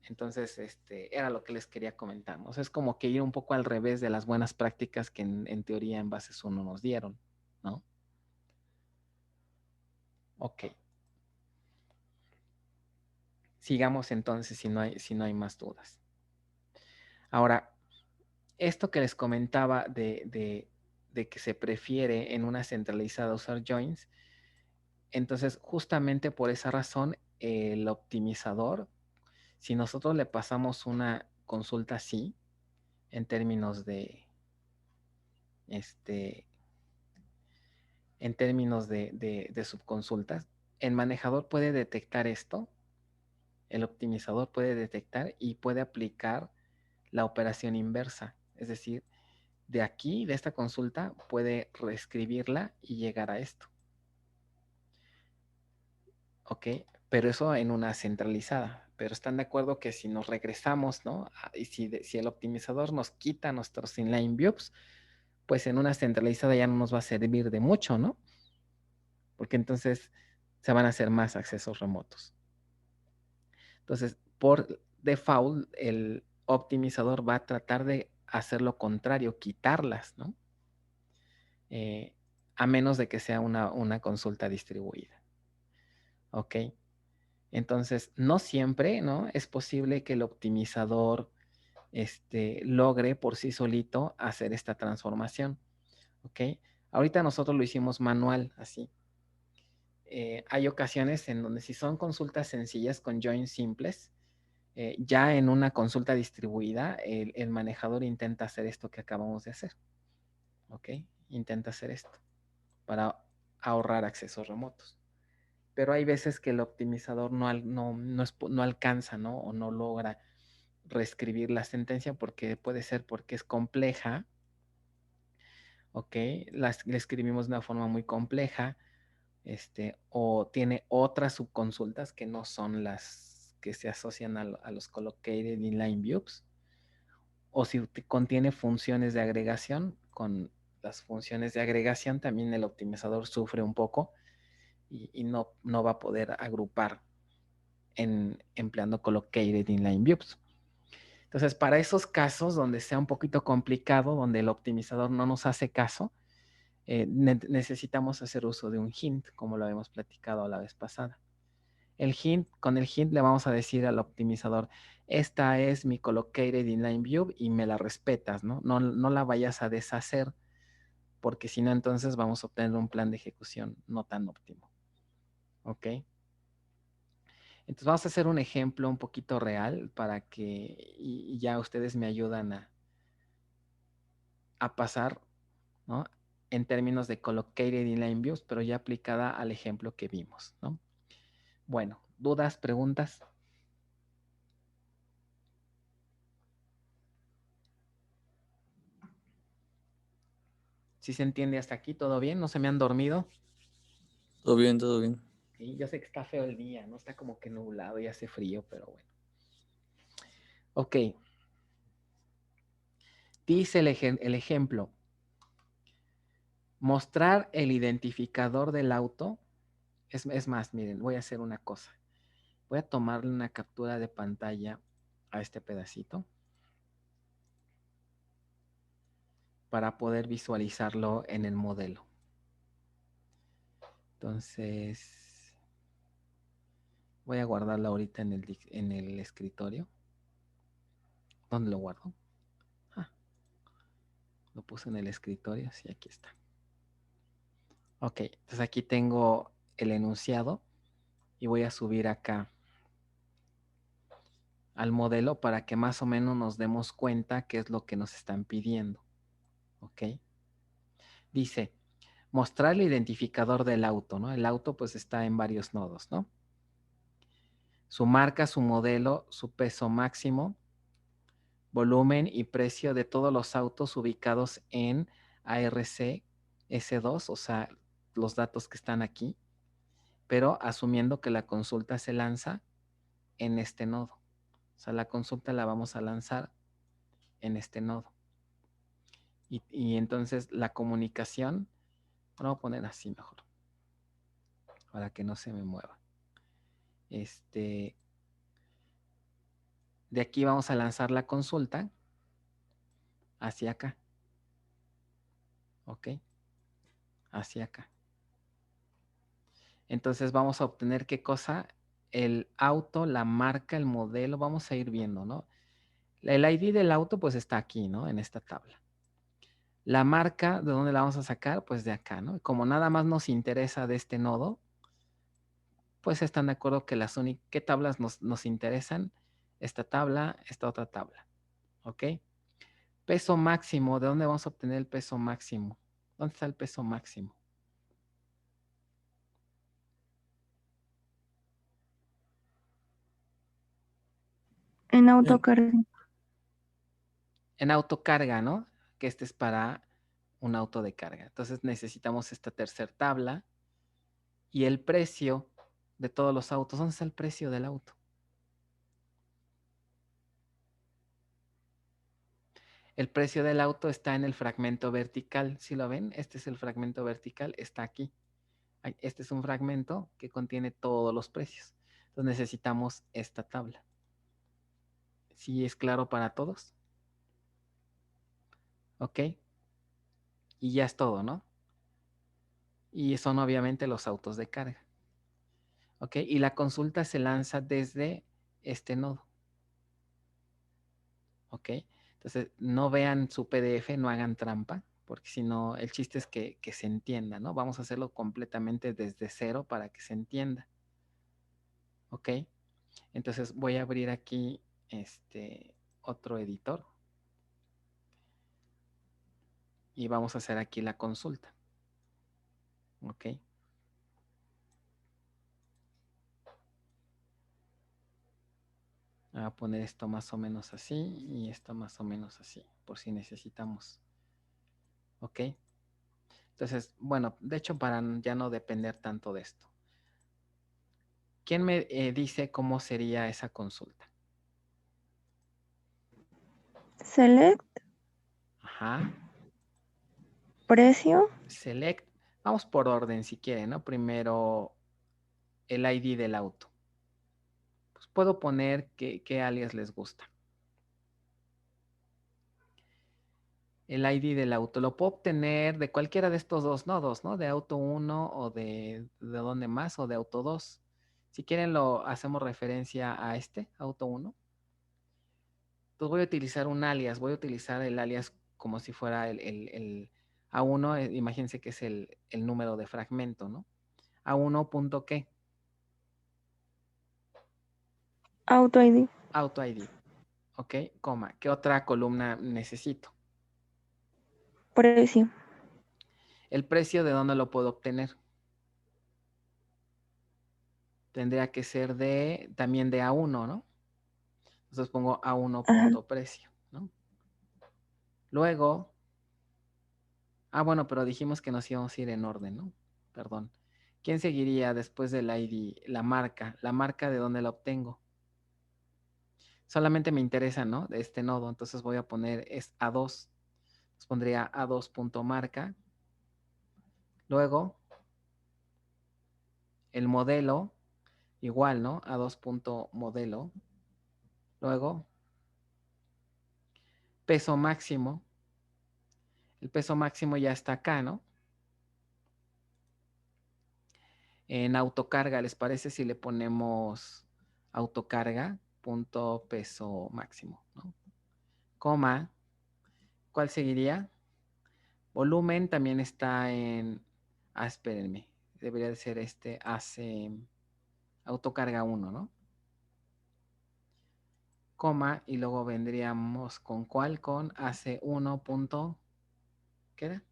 Entonces, era lo que les quería comentar, ¿no? O sea, es como que ir un poco al revés de las buenas prácticas que en teoría en bases 1 nos dieron, ¿no? Ok. Sigamos entonces si no hay más dudas. Ahora, esto que les comentaba de que se prefiere en una centralizada usar joins, entonces justamente por esa razón el optimizador, si nosotros le pasamos una consulta así, en términos de subconsultas, el manejador puede detectar esto, el optimizador puede detectar y puede aplicar la operación inversa, es decir, de aquí, de esta consulta, puede reescribirla y llegar a esto. ¿Ok? Pero eso en una centralizada. Pero están de acuerdo que si nos regresamos, ¿no? Y si el optimizador nos quita nuestros inline views, pues en una centralizada ya no nos va a servir de mucho, ¿no? Porque entonces se van a hacer más accesos remotos. Entonces, por default, el optimizador va a tratar de hacer lo contrario, quitarlas, ¿no? A menos de que sea una consulta distribuida. ¿Ok? Entonces, no siempre, ¿no? Es posible que el optimizador logre por sí solito hacer esta transformación. ¿Ok? Ahorita nosotros lo hicimos manual, así. Hay ocasiones en donde si son consultas sencillas con joins simples, ya en una consulta distribuida, el manejador intenta hacer esto que acabamos de hacer. ¿Ok? Intenta hacer esto para ahorrar accesos remotos. Pero hay veces que el optimizador no alcanza, ¿no? O no logra reescribir la sentencia puede ser porque es compleja, ¿ok? La escribimos de una forma muy compleja, o tiene otras subconsultas que no son las que se asocian a los collocated inline views, o si contiene funciones de agregación. Con las funciones de agregación también el optimizador sufre un poco y no va a poder agrupar empleando collocated inline views. Entonces, para esos casos donde sea un poquito complicado, donde el optimizador no nos hace caso, necesitamos hacer uso de un hint, como lo habíamos platicado la vez pasada. Con el hint le vamos a decir al optimizador, esta es mi collocated inline view y me la respetas, ¿no? No la vayas a deshacer, porque si no, entonces vamos a obtener un plan de ejecución no tan óptimo. ¿Ok? Entonces vamos a hacer un ejemplo un poquito real para que y ya ustedes me ayudan a pasar, ¿no? En términos de collocated inline views, pero ya aplicada al ejemplo que vimos, ¿no? Bueno, ¿dudas, preguntas? ¿Sí se entiende hasta aquí? ¿Todo bien? ¿No se me han dormido? Todo bien, todo bien. Sí, yo sé que está feo el día, ¿no? Está como que nublado y hace frío, pero bueno. Ok. Dice el ejemplo. Mostrar el identificador del auto. Es más, miren, voy a hacer una cosa. Voy a tomarle una captura de pantalla a este pedacito para poder visualizarlo en el modelo. Entonces, voy a guardarlo ahorita en el escritorio. ¿Dónde lo guardo? Ah, lo puse en el escritorio. Sí, aquí está. Ok, entonces aquí tengo el enunciado y voy a subir acá al modelo para que más o menos nos demos cuenta qué es lo que nos están pidiendo. Ok. Dice, mostrar el identificador del auto, ¿no? El auto pues está en varios nodos, ¿no? Su marca, su modelo, su peso máximo, volumen y precio de todos los autos ubicados en ARC S2, o sea, los datos que están aquí, pero asumiendo que la consulta se lanza en este nodo. O sea, la consulta la vamos a lanzar en este nodo. Y entonces la comunicación, vamos a poner así mejor, para que no se me mueva. De aquí vamos a lanzar la consulta hacia acá. ¿Ok? Hacia acá. Entonces vamos a obtener qué cosa, el auto, la marca, el modelo, vamos a ir viendo, ¿no? El ID del auto pues está aquí, ¿no? En esta tabla. La marca, ¿de dónde la vamos a sacar? Pues de acá, ¿no? Como nada más nos interesa de este nodo, pues están de acuerdo que ¿qué tablas nos interesan? Esta tabla, esta otra tabla, ¿ok? Peso máximo, ¿de dónde vamos a obtener el peso máximo? ¿Dónde está el peso máximo? En autocarga. En autocarga, ¿no? Que este es para un auto de carga. Entonces necesitamos esta tercera tabla y el precio de todos los autos. ¿Dónde está el precio del auto? El precio del auto está en el fragmento vertical. ¿Sí lo ven? Este es el fragmento vertical, está aquí. Este es un fragmento que contiene todos los precios. Entonces necesitamos esta tabla. ¿Sí es claro para todos? ¿Ok? Y ya es todo, ¿no? Y son obviamente los autos de carga. ¿Ok? Y la consulta se lanza desde este nodo. ¿Ok? Entonces, no vean su PDF, no hagan trampa, porque si no, el chiste es que se entienda, ¿no? Vamos a hacerlo completamente desde cero para que se entienda. ¿Ok? Entonces, voy a abrir aquí otro editor y vamos a hacer aquí la consulta. ¿Ok? Voy a poner esto más o menos así y esto más o menos así, por si necesitamos. ¿Ok? Entonces, bueno, de hecho, para ya no depender tanto de esto. ¿Quién me dice cómo sería esa consulta? Select, Ajá. precio, Select. Vamos por orden si quieren, ¿no? Primero el ID del auto. Pues puedo poner qué alias les gusta. El ID del auto. Lo puedo obtener de cualquiera de estos dos nodos, ¿no? De auto 1 o de dónde más o de auto 2. Si quieren lo hacemos referencia a este, auto 1. Entonces voy a utilizar un alias. Voy a utilizar el alias como si fuera el A1. Imagínense que es el número de fragmento, ¿no? A1 punto qué. auto ID, Auto ID. Ok, coma. ¿Qué otra columna necesito? precio, El precio, ¿de dónde lo puedo obtener? Tendría que ser también de A1, ¿no? Entonces pongo A1 ajá, punto precio, ¿no? Luego, bueno, pero dijimos que nos íbamos a ir en orden, ¿no? Perdón. ¿Quién seguiría después del ID? La marca. ¿La marca de dónde la obtengo? Solamente me interesa, ¿no? De este nodo. Entonces voy a poner es A2. Entonces pondría A2.marca. Luego, el modelo, igual, ¿no? A2.modelo. Luego, peso máximo. El peso máximo ya está acá, ¿no? En autocarga, ¿les parece si le ponemos autocarga punto peso máximo, ¿no? Coma, ¿cuál seguiría? Volumen también está en, espérenme, debería de ser este, hace autocarga 1, ¿no? Coma, y luego vendríamos con ¿cuál? Con hace 1 punto, ¿qué era?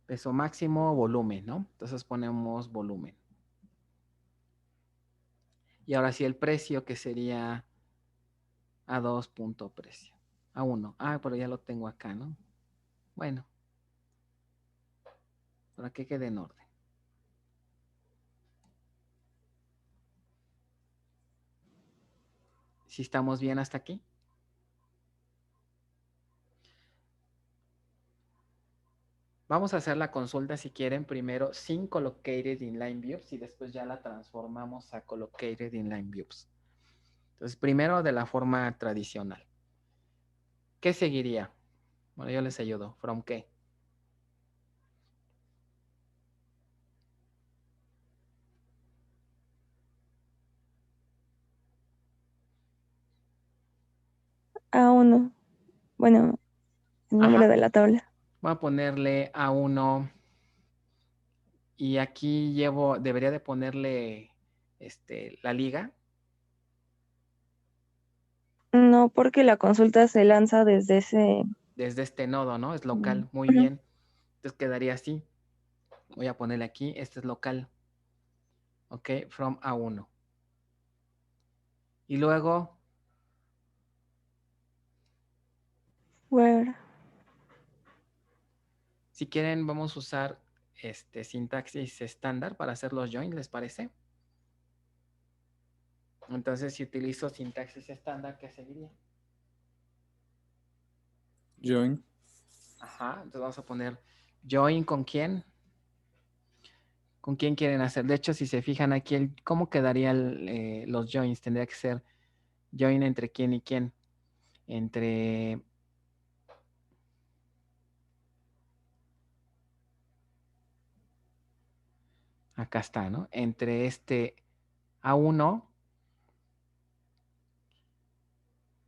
Peso máximo, volumen, ¿no? Entonces ponemos volumen. Y ahora sí el precio, que sería A2 punto precio. A1. Pero ya lo tengo acá, ¿no? Bueno, para que quede en orden. Si estamos bien hasta aquí. Vamos a hacer la consulta si quieren primero sin collocated inline views y después ya la transformamos a collocated inline views. Entonces, primero de la forma tradicional. ¿Qué seguiría? Bueno, yo les ayudo. ¿From qué? A1, bueno, el número Ajá. de la tabla. Voy a ponerle A1 y aquí debería de ponerle la liga. No, porque la consulta se lanza desde ese. Desde este nodo, ¿no? Es local. Muy Ujú. bien. Entonces quedaría así. Voy a ponerle aquí. Este es local. Ok, from A1. Y luego, Where, si quieren, vamos a usar sintaxis estándar para hacer los joins, ¿les parece? Entonces, si utilizo sintaxis estándar, ¿qué seguiría? Join. Ajá, entonces vamos a poner join con quién. ¿Con quién quieren hacer? De hecho, si se fijan aquí, ¿cómo quedarían los joins? Tendría que ser join entre quién y quién. Entre... Acá está, ¿no? Entre este A1,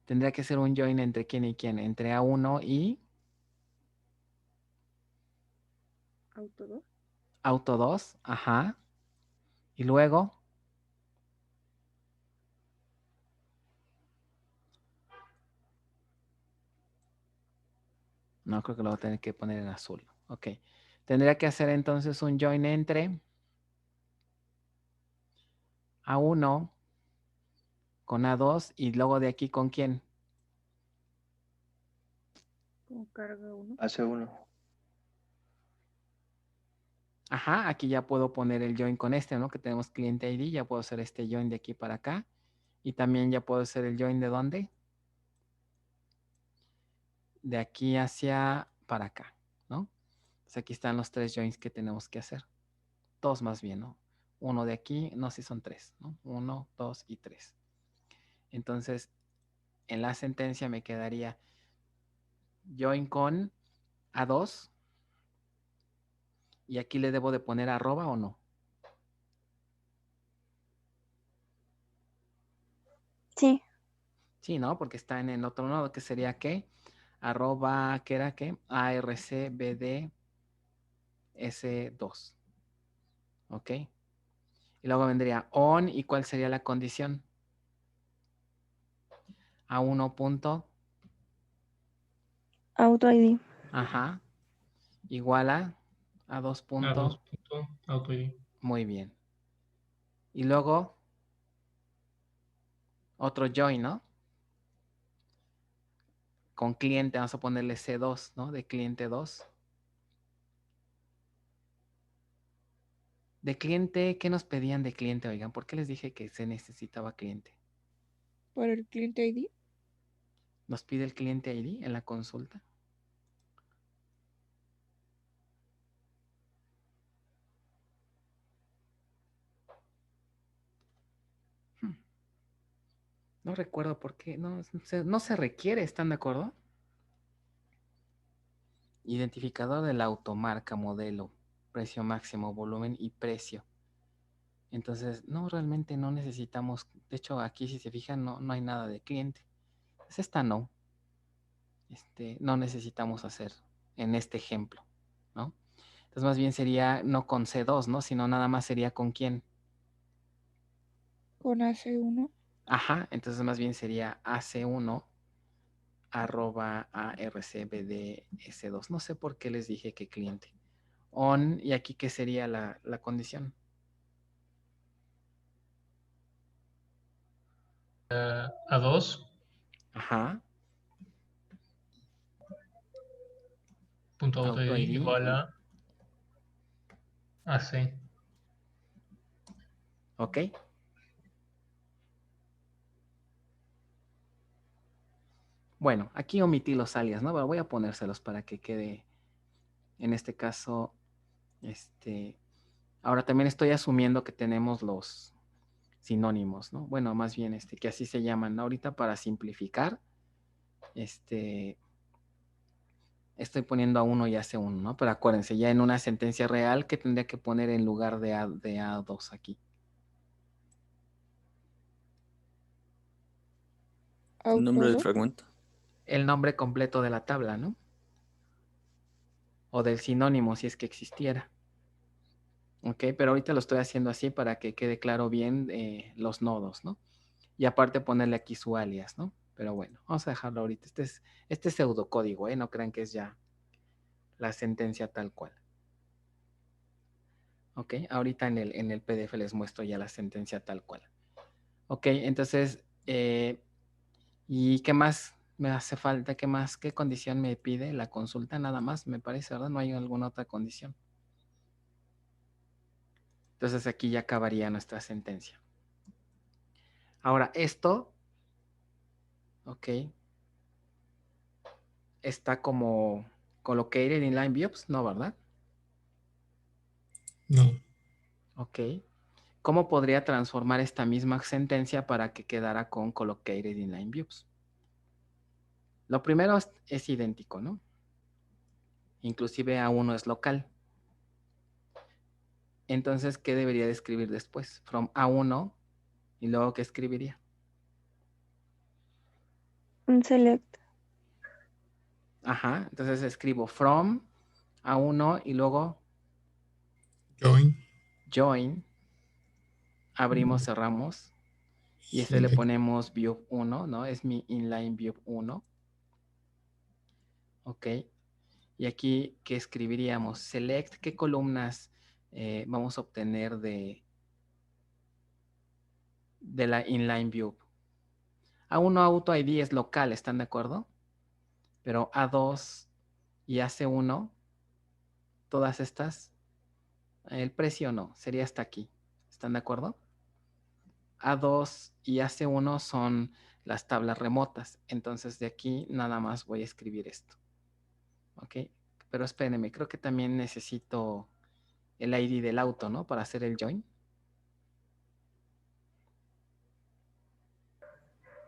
tendría que ser un join entre quién y quién. Entre A1 y auto 2. Auto 2. Ajá. Y luego, no, creo que lo voy a tener que poner en azul. Ok. Tendría que hacer entonces un join entre A1 con A2 y luego de aquí con quién. ¿Cómo carga uno? Hace uno. Ajá, aquí ya puedo poner el join con este, ¿no? Que tenemos cliente ID, ya puedo hacer este join de aquí para acá. Y también ya puedo hacer el join de dónde? De aquí hacia para acá, ¿no? Entonces aquí están los 3 joins que tenemos que hacer. 2 más bien, ¿no? Uno de aquí, no sé si son 3, ¿no? 1, 2 y 3. Entonces, en la sentencia me quedaría join con A2 y aquí le debo de poner arroba o no. Sí, Sí, ¿no? Porque está en el otro nodo, que sería ¿qué? Arroba, ¿qué era qué? ARCBDS2. ¿Ok? Y luego vendría on, ¿y cuál sería la condición? A1 punto, auto ID. ajá, igual a 2 punto, Auto ID. muy bien. Y luego otro join, ¿no? Con cliente, vamos a ponerle C2, ¿no? De cliente 2. De cliente, ¿qué nos pedían de cliente? Oigan, ¿por qué les dije que se necesitaba cliente? ¿Para el cliente ID? ¿Nos pide el cliente ID en la consulta? No recuerdo por qué. No se requiere, ¿están de acuerdo? Identificador de la automarca, modelo, precio máximo, volumen y precio. Entonces, no, realmente no necesitamos. De hecho, aquí si se fijan, no hay nada de cliente. Entonces, esta no. No necesitamos hacer en este ejemplo, ¿no? Entonces, más bien sería no con C2, ¿no? Sino nada más sería con quién. Con AC1. Ajá, entonces más bien sería AC1 arroba ARCBDS2. No sé por qué les dije que cliente. On, y aquí qué sería la condición. A2. Ajá. Punto auto Auto ID ID. igual a AC. Ok. Bueno, aquí omití los alias, ¿no? Pero voy a ponérselos para que quede, en este caso, ahora también estoy asumiendo que tenemos los sinónimos, ¿no? Bueno, más bien, que así se llaman, ¿no? Ahorita para simplificar, estoy poniendo A1 y AC1, ¿no? Pero acuérdense, ya en una sentencia real, ¿qué tendría que poner en lugar de A2 aquí? El nombre del Auto fragmento. El nombre completo de la tabla, ¿no? O del sinónimo, si es que existiera. Ok, pero ahorita lo estoy haciendo así para que quede claro bien los nodos, ¿no? Y aparte ponerle aquí su alias, ¿no? Pero bueno, vamos a dejarlo ahorita. Este es pseudocódigo, ¿eh? No crean que es ya la sentencia tal cual. Ok, ahorita en el PDF les muestro ya la sentencia tal cual. Ok, entonces, ¿y qué más me hace falta? ¿Qué más? ¿Qué condición me pide la consulta? Nada más, me parece, ¿verdad? No hay alguna otra condición. Entonces aquí ya acabaría nuestra sentencia. Ahora, esto, ok, está como collocated inline views, ¿no, verdad? No. Ok. ¿Cómo podría transformar esta misma sentencia para que quedara con collocated inline views? Lo primero es idéntico, ¿no? Inclusive A1 es local. Entonces, ¿qué debería de escribir después? From A1 y luego ¿qué escribiría? Un select. Ajá, entonces escribo from A1 y luego Join. join, abrimos, cerramos, y le Select. ponemos view 1, ¿no? Es mi inline view 1. Ok. Y aquí, ¿qué escribiríamos? Select, ¿qué columnas vamos a obtener de la inline view? A1 auto ID es local, ¿están de acuerdo? Pero A2 y AC1, todas estas, el precio no, sería hasta aquí. ¿Están de acuerdo? A2 y AC1 son las tablas remotas. Entonces de aquí nada más voy a escribir esto. ¿Ok? Pero espérenme, creo que también necesito el ID del auto, ¿no? Para hacer el join.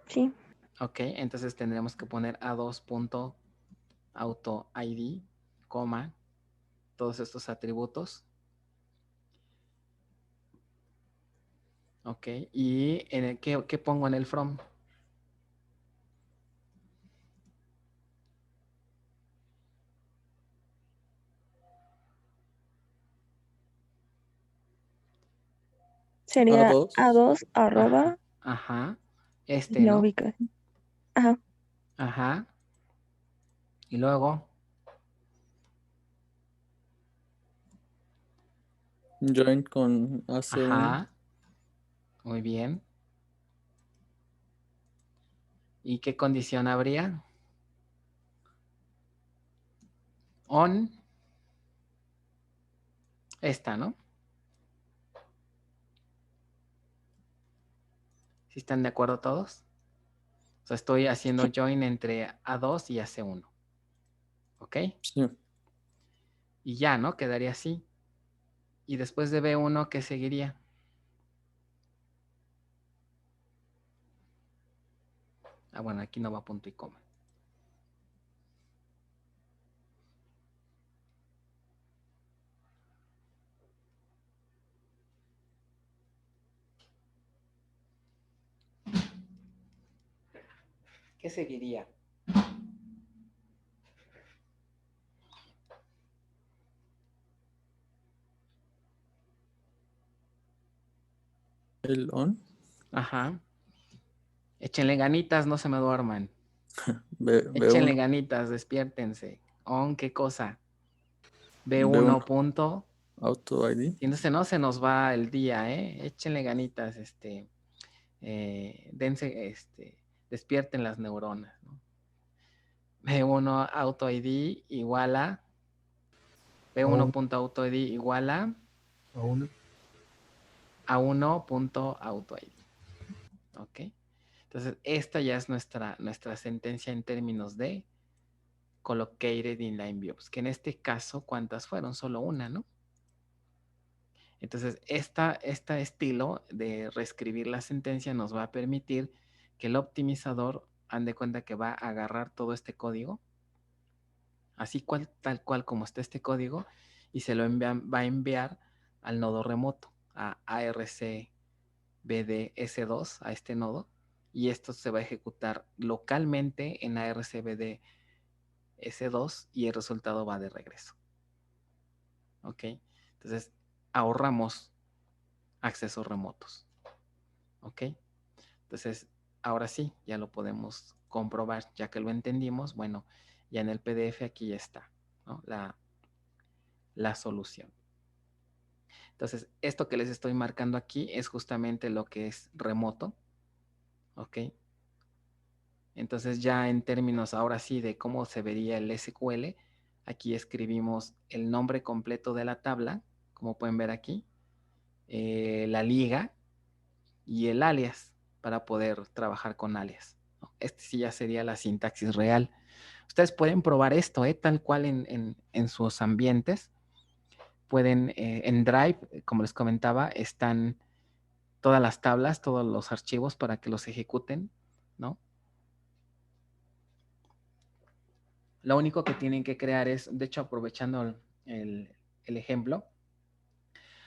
Sí. Ok, entonces tendremos que poner A2.AutoID, coma, todos estos atributos. Ok, y en el, ¿qué pongo en el from? Sería A2. A2 arroba Ajá, y la ¿no? ubicación. Ajá. Ajá, y luego, Join con AC1. ajá, muy bien. ¿Y qué condición habría? On, esta, ¿no? ¿Sí están de acuerdo todos? O sea, estoy haciendo join entre A2 y AC1. ¿Ok? Sí. Y ya, ¿no? Quedaría así. Y después de B1, ¿qué seguiría? Ah, bueno, aquí no va punto y coma. ¿Qué seguiría? El on. Ajá. Échenle ganitas, no se me duerman. B1. Échenle ganitas, despiértense. On, ¿qué cosa? B1 B1 punto. Auto ID. Y entonces no se nos va el día, ¿eh? Échenle ganitas, dense, despierten las neuronas, ¿no? B1 auto ID igual a B1.autoid igual a A1.autoid. ¿Ok? Entonces, esta ya es nuestra sentencia en términos de collocated inline views, que en este caso, ¿cuántas fueron? Solo una, ¿no? Entonces, este estilo de reescribir la sentencia nos va a permitir que el optimizador ande cuenta que va a agarrar todo este código, así tal cual como está este código, y se lo va a enviar al nodo remoto, a ARCBDS2, a este nodo, y esto se va a ejecutar localmente en ARCBDS2 y el resultado va de regreso. ¿Ok? Entonces, ahorramos accesos remotos. ¿Ok? Entonces, ahora sí, ya lo podemos comprobar, ya que lo entendimos. Bueno, ya en el PDF aquí ya está, ¿no? La solución. Entonces, esto que les estoy marcando aquí es justamente lo que es remoto. ¿Ok? Entonces, ya en términos ahora sí de cómo se vería el SQL, aquí escribimos el nombre completo de la tabla, como pueden ver aquí, la liga y el alias para poder trabajar con alias. Este sí ya sería la sintaxis real. Ustedes pueden probar esto, tal cual en sus ambientes. Pueden, en Drive, como les comentaba, están todas las tablas, todos los archivos para que los ejecuten, ¿no? Lo único que tienen que crear es, de hecho, aprovechando el ejemplo,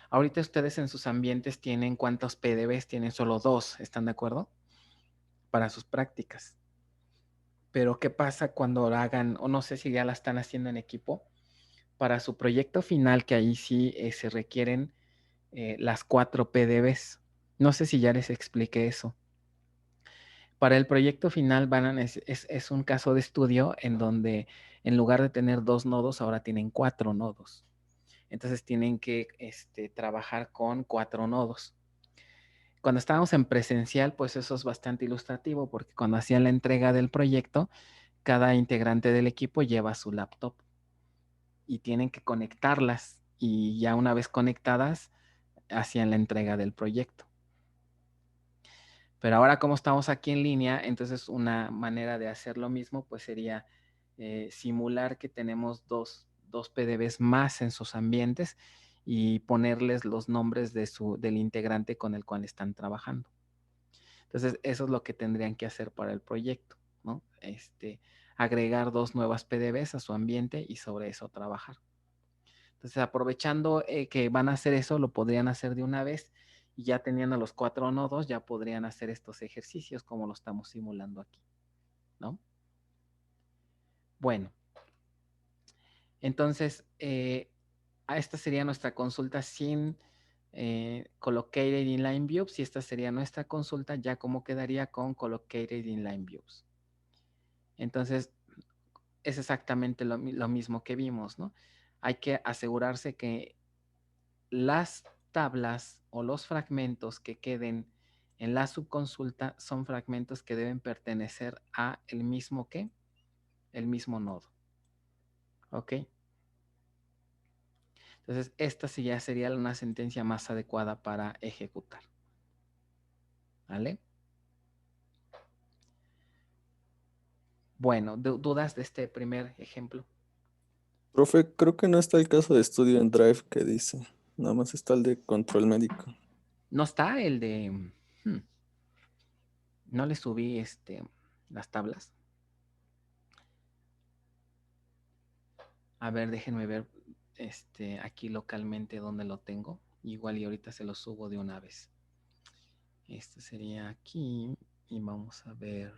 ahorita ustedes en sus ambientes tienen cuántos PDBs, tienen solo 2, ¿están de acuerdo? Para sus prácticas. Pero ¿qué pasa cuando lo hagan, o no sé si ya la están haciendo en equipo, para su proyecto final, que ahí sí se requieren las 4 PDBs? No sé si ya les expliqué eso. Para el proyecto final es un caso de estudio en donde en lugar de tener 2 nodos, ahora tienen 4 nodos. Entonces tienen que trabajar con 4 nodos. Cuando estábamos en presencial, pues eso es bastante ilustrativo, porque cuando hacían la entrega del proyecto, cada integrante del equipo lleva su laptop. y tienen que conectarlas y ya una vez conectadas hacían la entrega del proyecto. Pero ahora como estamos aquí en línea, entonces una manera de hacer lo mismo pues sería simular que tenemos dos PDBs más en sus ambientes y ponerles los nombres del integrante con el cual están trabajando. Entonces eso es lo que tendrían que hacer para el proyecto, ¿no? Agregar 2 nuevas PDBs a su ambiente y sobre eso trabajar. Entonces, aprovechando que van a hacer eso, lo podrían hacer de una vez y ya teniendo los 4 nodos, ya podrían hacer estos ejercicios como lo estamos simulando aquí, ¿no? Bueno, entonces, esta sería nuestra consulta sin Collocated Inline Views y esta sería nuestra consulta ya como quedaría con Collocated Inline Views. Entonces, es exactamente lo mismo que vimos, ¿no? Hay que asegurarse que las tablas o los fragmentos que queden en la subconsulta son fragmentos que deben pertenecer a el mismo nodo. ¿Ok? Entonces, esta sí ya sería una sentencia más adecuada para ejecutar. ¿Vale? Bueno, ¿dudas de este primer ejemplo? Profe, creo que no está el caso de estudio en Drive que dice. Nada más está el de control médico. No está el de... no le subí las tablas. A ver, déjenme ver aquí localmente donde lo tengo. Igual y ahorita se lo subo de una vez. Este sería aquí y vamos a ver.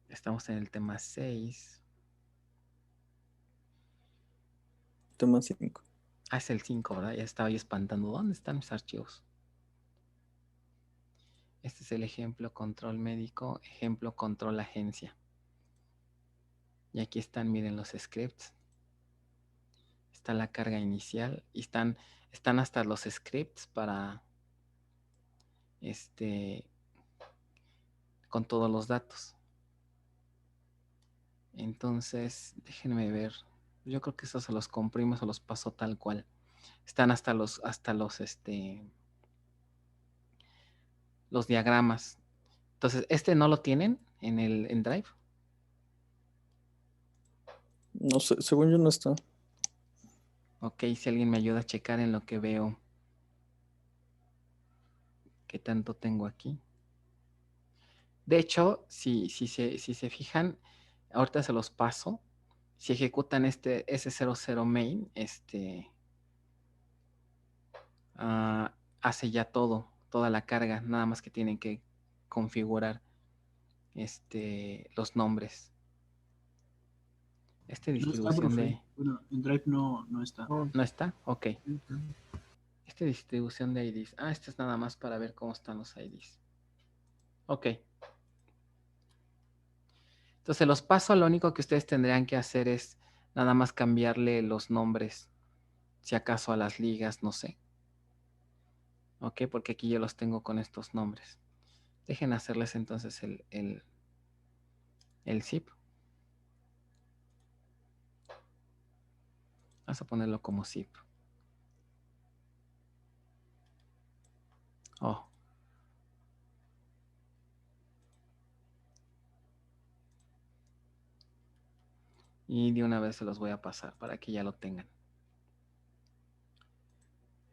Estamos en el tema 6. Tema 5. Ah, es el 5, ¿verdad? Ya estaba yo espantando. ¿Dónde están mis archivos? Este es el ejemplo control médico, ejemplo control agencia. Y aquí están, miren los scripts. Está la carga inicial y están hasta los scripts para con todos los datos. Entonces, déjenme ver. Yo creo que esos se los comprimo, se los paso tal cual. Están hasta los diagramas. Entonces, no lo tienen en Drive. No sé, según yo no está. Ok, si alguien me ayuda a checar en lo que veo. ¿Qué tanto tengo aquí? De hecho, si se fijan, ahorita se los paso. Si ejecutan este S00 main, hace ya toda la carga, nada más que tienen que configurar los nombres. No está, Distribución profe. Bueno, en Drive no está. ¿No está? Ok. Distribución de IDs. Este es nada más para ver cómo están los IDs. Ok. Entonces los paso, lo único que ustedes tendrían que hacer es nada más cambiarle los nombres, si acaso a las ligas, no sé. Ok, porque aquí yo los tengo con estos nombres. Dejen hacerles entonces el zip. Vamos a ponerlo como zip. Oh. Y de una vez se los voy a pasar para que ya lo tengan.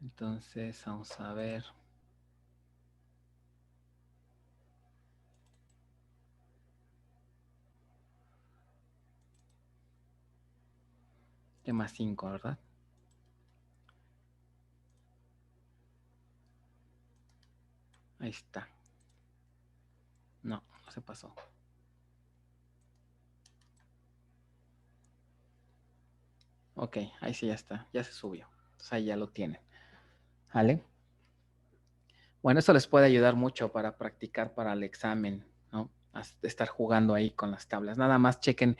Entonces, vamos a ver. Tema 5, ¿verdad? Ahí está. No se pasó. Ok, ahí sí ya está. Ya se subió. Entonces ahí ya lo tienen. ¿Vale? Bueno, eso les puede ayudar mucho para practicar para el examen, ¿no? Estar jugando ahí con las tablas. Nada más chequen,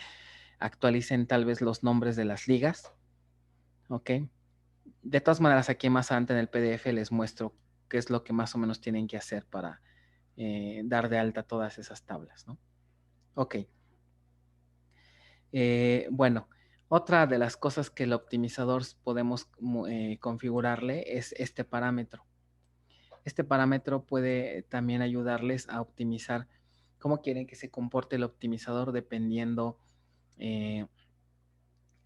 actualicen tal vez los nombres de las ligas. ¿Ok? De todas maneras, aquí más adelante en el PDF les muestro qué es lo que más o menos tienen que hacer para dar de alta todas esas tablas, ¿no? Ok. Bueno, otra de las cosas que el optimizador podemos configurarle es este parámetro. Este parámetro puede también ayudarles a optimizar cómo quieren que se comporte el optimizador dependiendo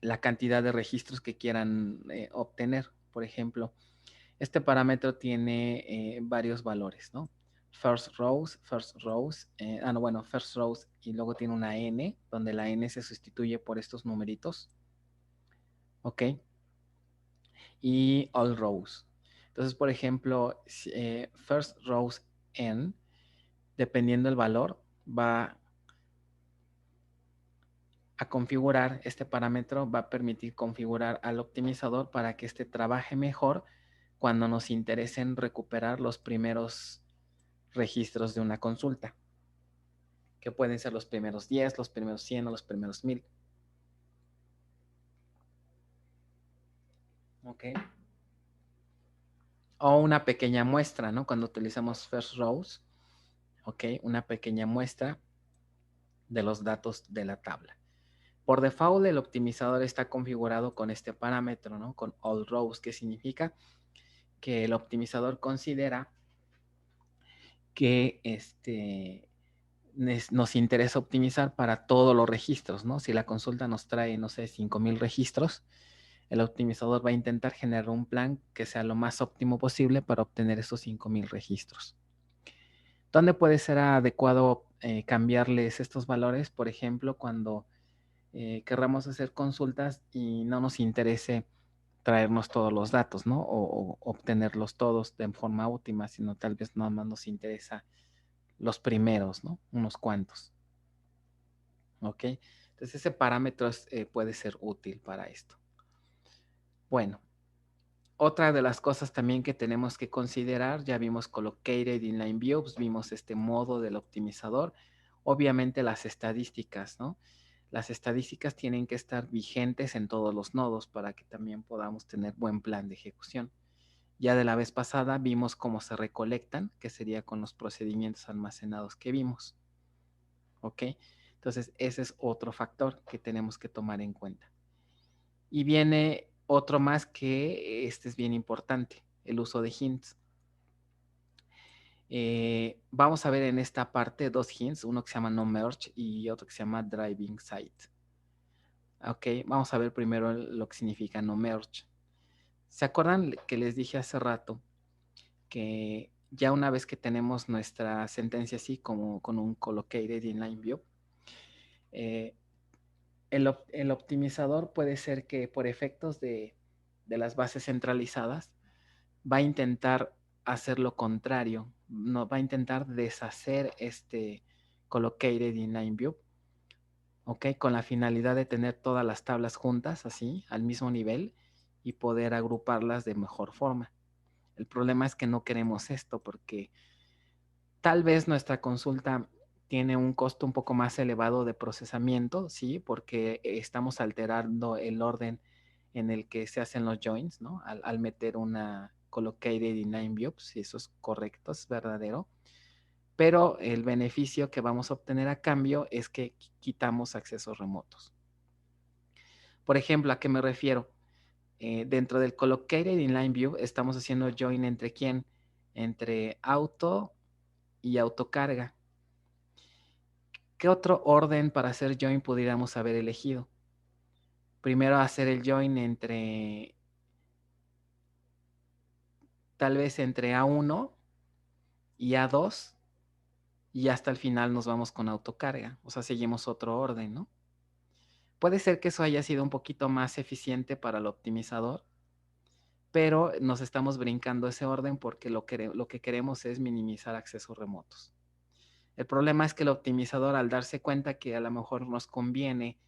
la cantidad de registros que quieran obtener. Por ejemplo, este parámetro tiene varios valores, ¿no? First rows, first rows, y luego tiene una n, donde la n se sustituye por estos numeritos, ¿ok? Y all rows. Entonces, por ejemplo, first rows n, dependiendo del valor, va a configurar, este parámetro va a permitir configurar al optimizador para que éste trabaje mejor cuando nos interesen recuperar los primeros registros de una consulta, que pueden ser los primeros 10, los primeros 100 o los primeros 1000. ¿Ok? O una pequeña muestra, ¿no? Cuando utilizamos first rows, ¿ok? Una pequeña muestra de los datos de la tabla. Por default, el optimizador está configurado con este parámetro, ¿no? Con all rows, que significa que el optimizador considera que nos interesa optimizar para todos los registros, ¿no? Si la consulta nos trae, no sé, 5000 registros, el optimizador va a intentar generar un plan que sea lo más óptimo posible para obtener esos 5000 registros. ¿Dónde puede ser adecuado cambiarles estos valores? Por ejemplo, cuando querramos hacer consultas y no nos interese traernos todos los datos, ¿no? O obtenerlos todos de forma óptima, sino tal vez nada más nos interesa los primeros, ¿no? Unos cuantos. ¿Ok? Entonces ese parámetro puede ser útil para esto. Bueno, otra de las cosas también que tenemos que considerar, ya vimos Collocated Inline Views, vimos este modo del optimizador, obviamente las estadísticas, ¿no? Las estadísticas tienen que estar vigentes en todos los nodos para que también podamos tener buen plan de ejecución. Ya de la vez pasada vimos cómo se recolectan, que sería con los procedimientos almacenados que vimos. ¿Ok? Entonces, ese es otro factor que tenemos que tomar en cuenta. Y viene otro más que este es bien importante, el uso de hints. Vamos a ver en esta parte dos hints, uno que se llama nomerge y otro que se llama driving site. Ok, vamos a ver primero lo que significa nomerge. ¿Se acuerdan que les dije hace rato que ya una vez que tenemos nuestra sentencia así como con un collocated inline view, el optimizador puede ser que por efectos de las bases centralizadas va a intentar hacer lo contrario, no, va a intentar deshacer este collocated inline view, ¿ok? Con la finalidad de tener todas las tablas juntas así, al mismo nivel y poder agruparlas de mejor forma. El problema es que no queremos esto porque tal vez nuestra consulta tiene un costo un poco más elevado de procesamiento, ¿sí? Porque estamos alterando el orden en el que se hacen los joins, ¿no? Al meter una collocated inline view, si eso es correcto, es verdadero. Pero el beneficio que vamos a obtener a cambio es que quitamos accesos remotos. Por ejemplo, ¿a qué me refiero? Dentro del collocated inline view estamos haciendo join entre quién? Entre auto y autocarga. ¿Qué otro orden para hacer join pudiéramos haber elegido? Primero hacer el join entre, tal vez entre A1 y A2 y hasta el final nos vamos con autocarga. O sea, seguimos otro orden, ¿no? Puede ser que eso haya sido un poquito más eficiente para el optimizador, pero nos estamos brincando ese orden porque lo que queremos es minimizar accesos remotos. El problema es que el optimizador, al darse cuenta que a lo mejor nos conviene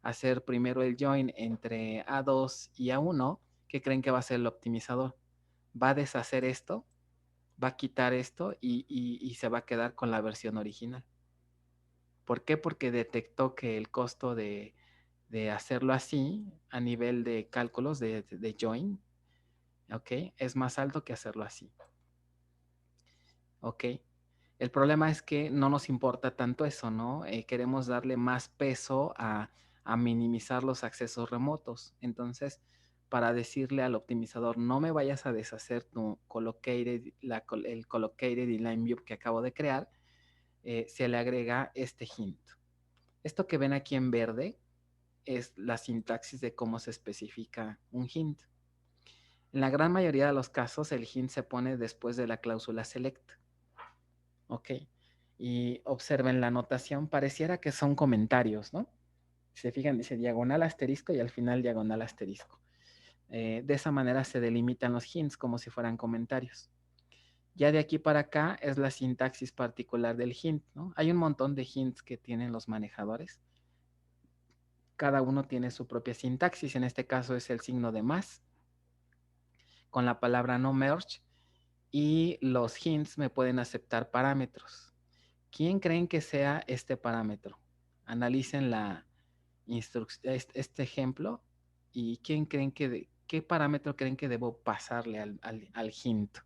hacer primero el join entre A2 y A1, ¿qué creen que va a hacer el optimizador? Va a deshacer esto, va a quitar esto y se va a quedar con la versión original. ¿Por qué? Porque detectó que el costo de hacerlo así a nivel de cálculos de join, ¿ok? Es más alto que hacerlo así. ¿Ok? El problema es que no nos importa tanto eso, ¿no? Queremos darle más peso a a minimizar los accesos remotos. Entonces, para decirle al optimizador, no me vayas a deshacer tu collocated, el collocated inline view que acabo de crear, se le agrega este hint. Esto que ven aquí en verde es la sintaxis de cómo se especifica un hint. En la gran mayoría de los casos, el hint se pone después de la cláusula select. Ok. Y observen la notación, pareciera que son comentarios, ¿no? Si se fijan, dice diagonal asterisco y al final diagonal asterisco. De esa manera se delimitan los hints como si fueran comentarios. Ya de aquí para acá es la sintaxis particular del hint, ¿no? Hay un montón de hints que tienen los manejadores. Cada uno tiene su propia sintaxis. En este caso es el signo de más con la palabra no merge, y los hints me pueden aceptar parámetros. ¿Quién creen que sea este parámetro? Analicen este ejemplo y ¿quién creen qué parámetro creen que debo pasarle al hint?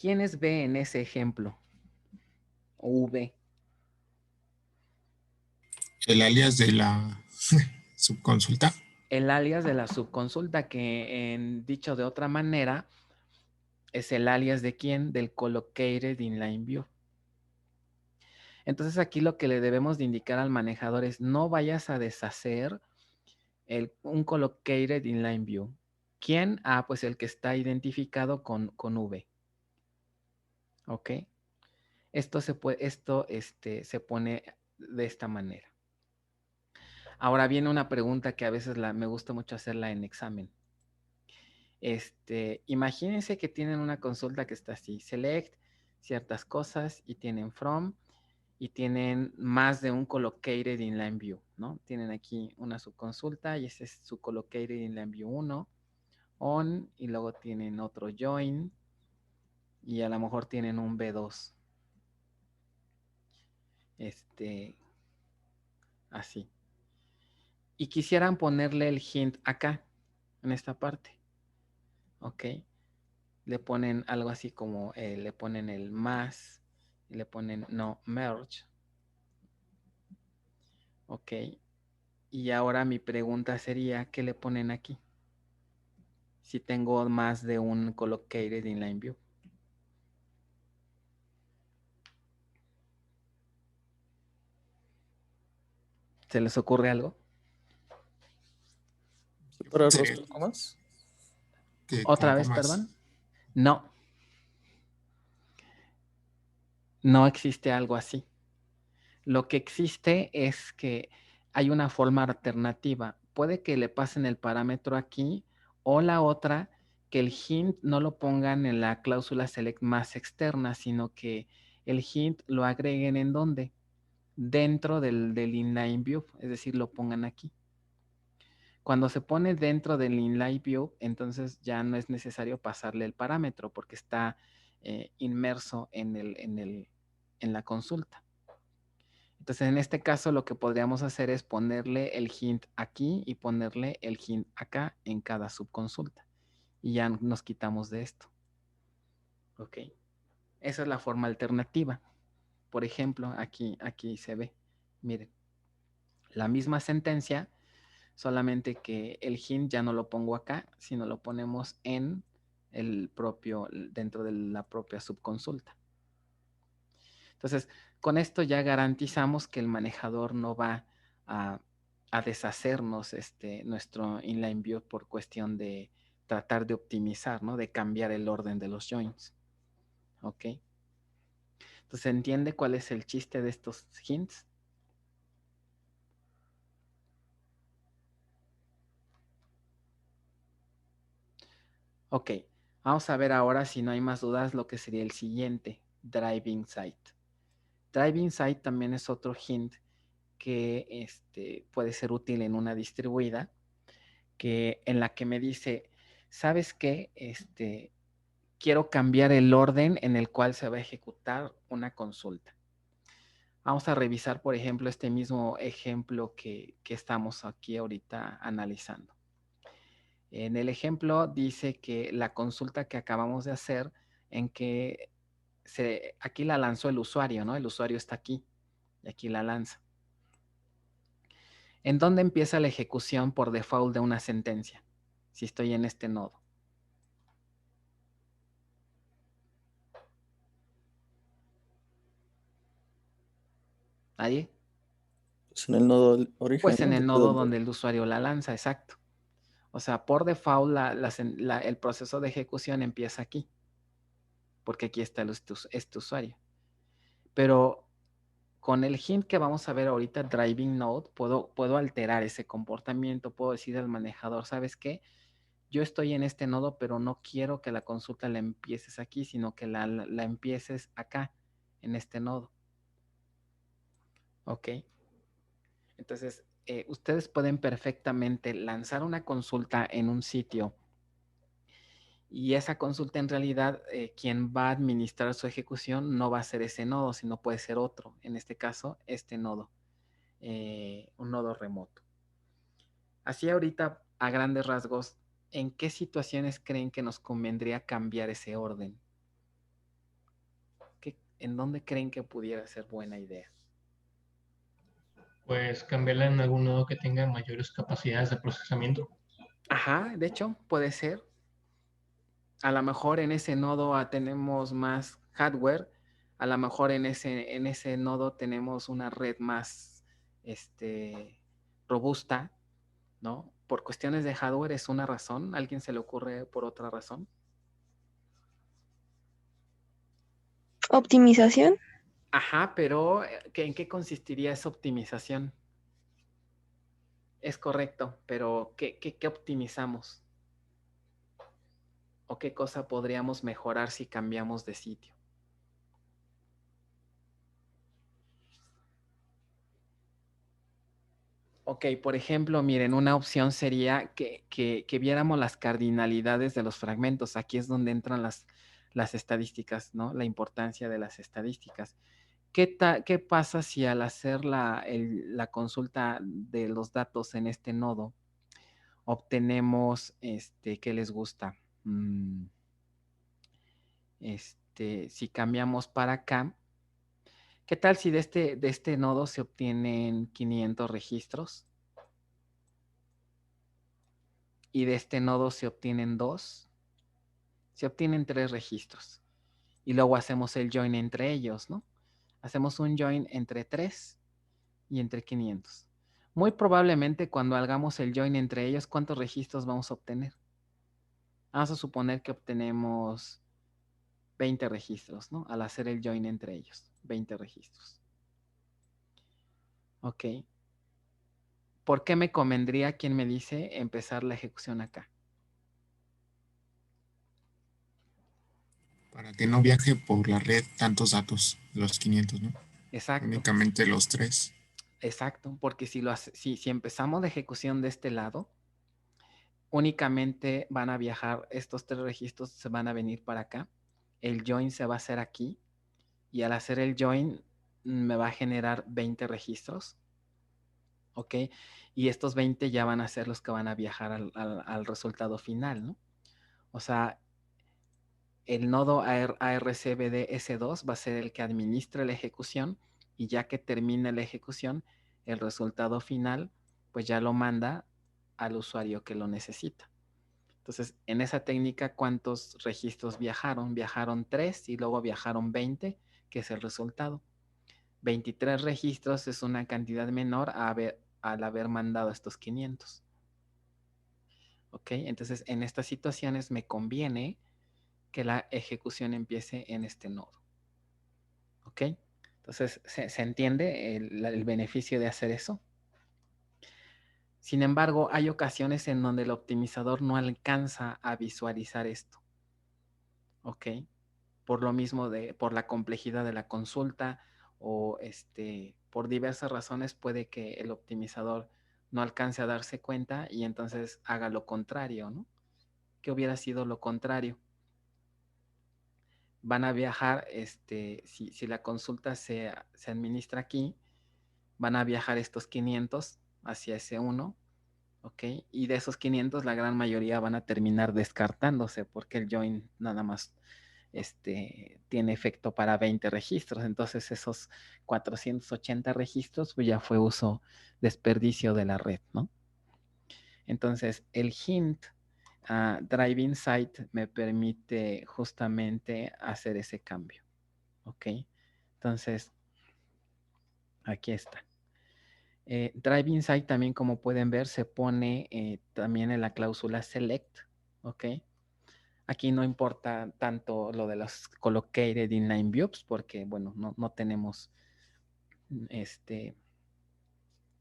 ¿Quién es B en ese ejemplo? O V. El alias de la subconsulta. El alias de la subconsulta, que dicho de otra manera, es el alias de quién? Del collocated inline view. Entonces aquí lo que le debemos de indicar al manejador es no vayas a deshacer un collocated inline view. ¿Quién? Ah, pues el que está identificado con V. ¿Ok? Esto se pone de esta manera. Ahora viene una pregunta que a veces me gusta mucho hacerla en examen. Imagínense que tienen una consulta que está así, select ciertas cosas y tienen from y tienen más de un collocated inline view, ¿no? Tienen aquí una subconsulta y ese es su collocated inline view 1, on, y luego tienen otro join y a lo mejor tienen un B2. Así. Y quisieran ponerle el hint acá, en esta parte. ¿Ok? Le ponen algo así como, le ponen el más, y le ponen no merge. ¿Ok? Y ahora mi pregunta sería, ¿qué le ponen aquí? Si tengo más de un collocated inline view. ¿Se les ocurre algo? ¿Separarlos Sería con comas? que ¿Otra con vez, comas. perdón? No. No existe algo así. Lo que existe es que hay una forma alternativa. Puede que le pasen el parámetro aquí o la otra, que el hint no lo pongan en la cláusula select más externa, sino que el hint lo agreguen en donde? Dentro del inline view, es decir, lo pongan aquí. Cuando se pone dentro del inline view, entonces ya no es necesario pasarle el parámetro porque está inmerso en la consulta. Entonces, en este caso, lo que podríamos hacer es ponerle el hint aquí y ponerle el hint acá en cada subconsulta. Y ya nos quitamos de esto. Ok. Esa es la forma alternativa. Por ejemplo, aquí se ve. Miren, la misma sentencia, solamente que el hint ya no lo pongo acá, sino lo ponemos en dentro de la propia subconsulta. Entonces, con esto ya garantizamos que el manejador no va a deshacernos nuestro inline view por cuestión de tratar de optimizar, ¿no? De cambiar el orden de los joins. ¿Ok? Entonces, ¿se entiende cuál es el chiste de estos hints? Ok, vamos a ver ahora, si no hay más dudas, lo que sería el siguiente, driving site. Driving site también es otro hint que puede ser útil en una distribuida, en la que me dice, ¿sabes qué? Quiero cambiar el orden en el cual se va a ejecutar una consulta. Vamos a revisar, por ejemplo, este mismo ejemplo que estamos aquí ahorita analizando. En el ejemplo dice que la consulta que acabamos de hacer, en que aquí la lanzó el usuario, ¿no? El usuario está aquí y aquí la lanza. ¿En dónde empieza la ejecución por default de una sentencia? Si estoy en este nodo. ¿Nadie? Pues en el nodo origen, Pues en ¿no? el Desde nodo donde- donde el usuario la lanza, exacto. O sea, por default el proceso de ejecución empieza aquí, porque aquí está este usuario. Pero con el hint que vamos a ver ahorita, driving node, puedo alterar ese comportamiento, puedo decir al manejador, ¿sabes qué? Yo estoy en este nodo, pero no quiero que la consulta la empieces aquí, sino que la empieces acá, en este nodo. ¿Ok? Entonces, ustedes pueden perfectamente lanzar una consulta en un sitio y esa consulta en realidad, quien va a administrar su ejecución no va a ser ese nodo, sino puede ser otro. En este caso, este nodo, un nodo remoto. Así ahorita, a grandes rasgos, ¿en qué situaciones creen que nos convendría cambiar ese orden? ¿En dónde creen que pudiera ser buena idea? Pues cambiarla en algún nodo que tenga mayores capacidades de procesamiento. Ajá, de hecho, puede ser. A lo mejor en ese nodo tenemos más hardware, a lo mejor en ese nodo tenemos una red más robusta, ¿no? Por cuestiones de hardware es una razón. ¿A alguien se le ocurre por otra razón? Optimización. Ajá, pero ¿en qué consistiría esa optimización? Es correcto, pero ¿qué optimizamos? ¿O qué cosa podríamos mejorar si cambiamos de sitio? Ok, por ejemplo, miren, una opción sería que viéramos las cardinalidades de los fragmentos. Aquí es donde entran las estadísticas, ¿no? La importancia de las estadísticas. ¿Qué pasa si al hacer la consulta de los datos en este nodo obtenemos, ¿qué les gusta? Si cambiamos para acá, ¿qué tal si de este nodo se obtienen 500 registros? Y de este nodo se obtienen 2, se obtienen 3 registros. Y luego hacemos el join entre ellos, ¿no? Hacemos un join entre 3 y entre 500. Muy probablemente cuando hagamos el join entre ellos, ¿cuántos registros vamos a obtener? Vamos a suponer que obtenemos 20 registros, ¿no? Al hacer el join entre ellos, 20 registros. Ok. ¿Por qué me convendría, quien me dice, empezar la ejecución acá? Para que no viaje por la red tantos datos, los 500, ¿no? Exacto. Únicamente los 3. Exacto, porque si empezamos la ejecución de este lado, únicamente van a viajar, estos 3 registros se van a venir para acá, el join se va a hacer aquí, y al hacer el join me va a generar 20 registros, ¿ok? Y estos 20 ya van a ser los que van a viajar al resultado final, ¿no? O sea, el nodo ARCBD-S2 va a ser el que administra la ejecución, y ya que termine la ejecución, el resultado final, pues ya lo manda al usuario que lo necesita. Entonces, en esa técnica, ¿cuántos registros viajaron? Viajaron 3 y luego viajaron 20, que es el resultado. 23 registros es una cantidad menor al haber mandado estos 500. ¿Ok? Entonces, en estas situaciones me conviene que la ejecución empiece en este nodo. ¿Ok? Entonces, ¿se entiende el beneficio de hacer eso? Sin embargo, hay ocasiones en donde el optimizador no alcanza a visualizar esto. ¿Ok? Por lo mismo por la complejidad de la consulta o por diversas razones puede que el optimizador no alcance a darse cuenta y entonces haga lo contrario, ¿no? ¿Qué hubiera sido lo contrario? Van a viajar, si la consulta se administra aquí, van a viajar estos 500 hacia ese 1, ¿ok? Y de esos 500, la gran mayoría van a terminar descartándose porque el join nada más tiene efecto para 20 registros. Entonces esos 480 registros pues ya fue desperdicio de la red, ¿no? Entonces el hint Drive Insight me permite justamente hacer ese cambio, ¿ok? Entonces, aquí está. Drive Insight también, como pueden ver, se pone también en la cláusula select, ¿ok? Aquí no importa tanto lo de los collocated inline views porque, bueno, no tenemos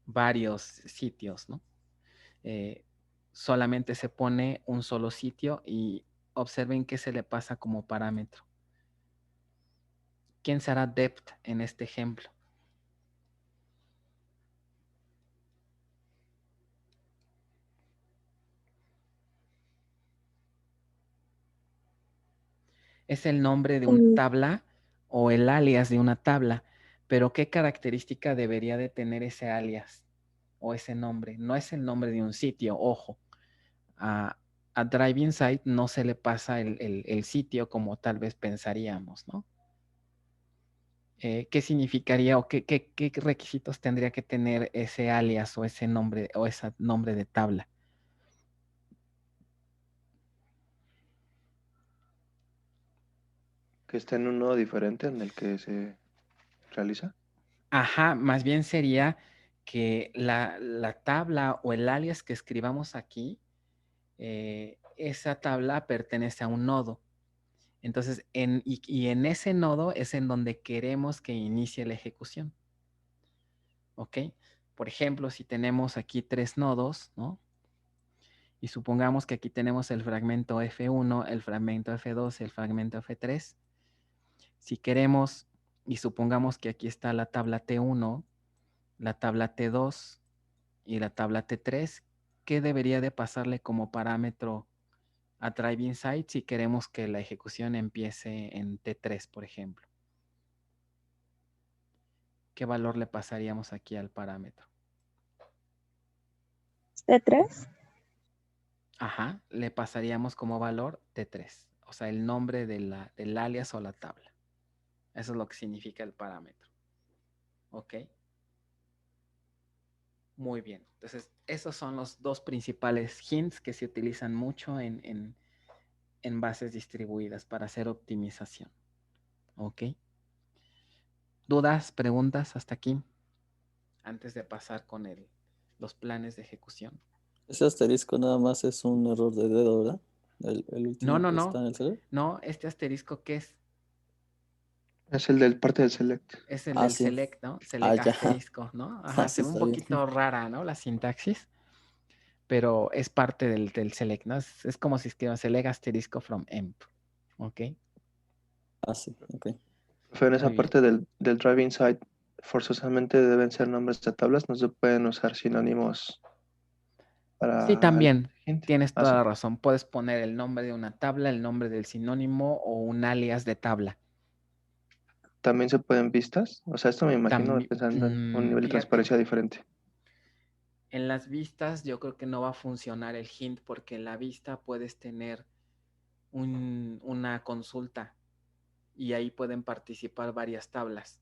varios sitios, ¿no? Solamente se pone un solo sitio y observen qué se le pasa como parámetro. ¿Quién será depth en este ejemplo? Es el nombre de una tabla o el alias de una tabla, pero ¿qué característica debería de tener ese alias o ese nombre? No es el nombre de un sitio, ojo. A Drive Insight no se le pasa el sitio como tal vez pensaríamos, ¿no? ¿Qué significaría o qué requisitos tendría que tener ese alias o ese nombre de tabla? Que esté en un nodo diferente en el que se realiza. Ajá, más bien sería que la tabla o el alias que escribamos aquí, esa tabla pertenece a un nodo. Entonces, y en ese nodo es en donde queremos que inicie la ejecución. ¿Ok? Por ejemplo, si tenemos aquí 3 nodos, ¿no? Y supongamos que aquí tenemos el fragmento F1, el fragmento F2 y el fragmento F3. Si queremos, y supongamos que aquí está la tabla T1, la tabla T2 y la tabla T3, ¿qué debería de pasarle como parámetro a Drive Insight si queremos que la ejecución empiece en T3, por ejemplo? ¿Qué valor le pasaríamos aquí al parámetro? T3. Ajá, le pasaríamos como valor T3, o sea, el nombre del alias o la tabla. Eso es lo que significa el parámetro. ¿Ok? Muy bien. Entonces, esos son los dos principales hints que se utilizan mucho en bases distribuidas para hacer optimización. ¿Ok? ¿Dudas, preguntas hasta aquí? Antes de pasar con los planes de ejecución. Ese asterisco nada más es un error de dedo, ¿verdad? El último que está No. en el celular. No, este asterisco, ¿qué es? Es el del parte del select. Es el Ah, del sí. select, ¿no? Select Ya. asterisco, ¿no? Ajá, Sí, se ve un está bien. poquito rara, ¿no? La sintaxis, pero es parte del select, ¿no? Es como si escriban select asterisco from emp, ¿ok? Sí, ok. Pero en esa Muy bien. parte del Drive Insight, forzosamente deben ser nombres de tablas, no se pueden usar sinónimos para Sí, también gente. tienes Ah, toda sí. la razón. Puedes poner el nombre de una tabla, el nombre del sinónimo o un alias de tabla. También se pueden vistas. O sea, esto me imagino pensando en un nivel de Fíjate, transparencia diferente. en las vistas yo creo que no va a funcionar el hint porque en la vista puedes tener una consulta y ahí pueden participar varias tablas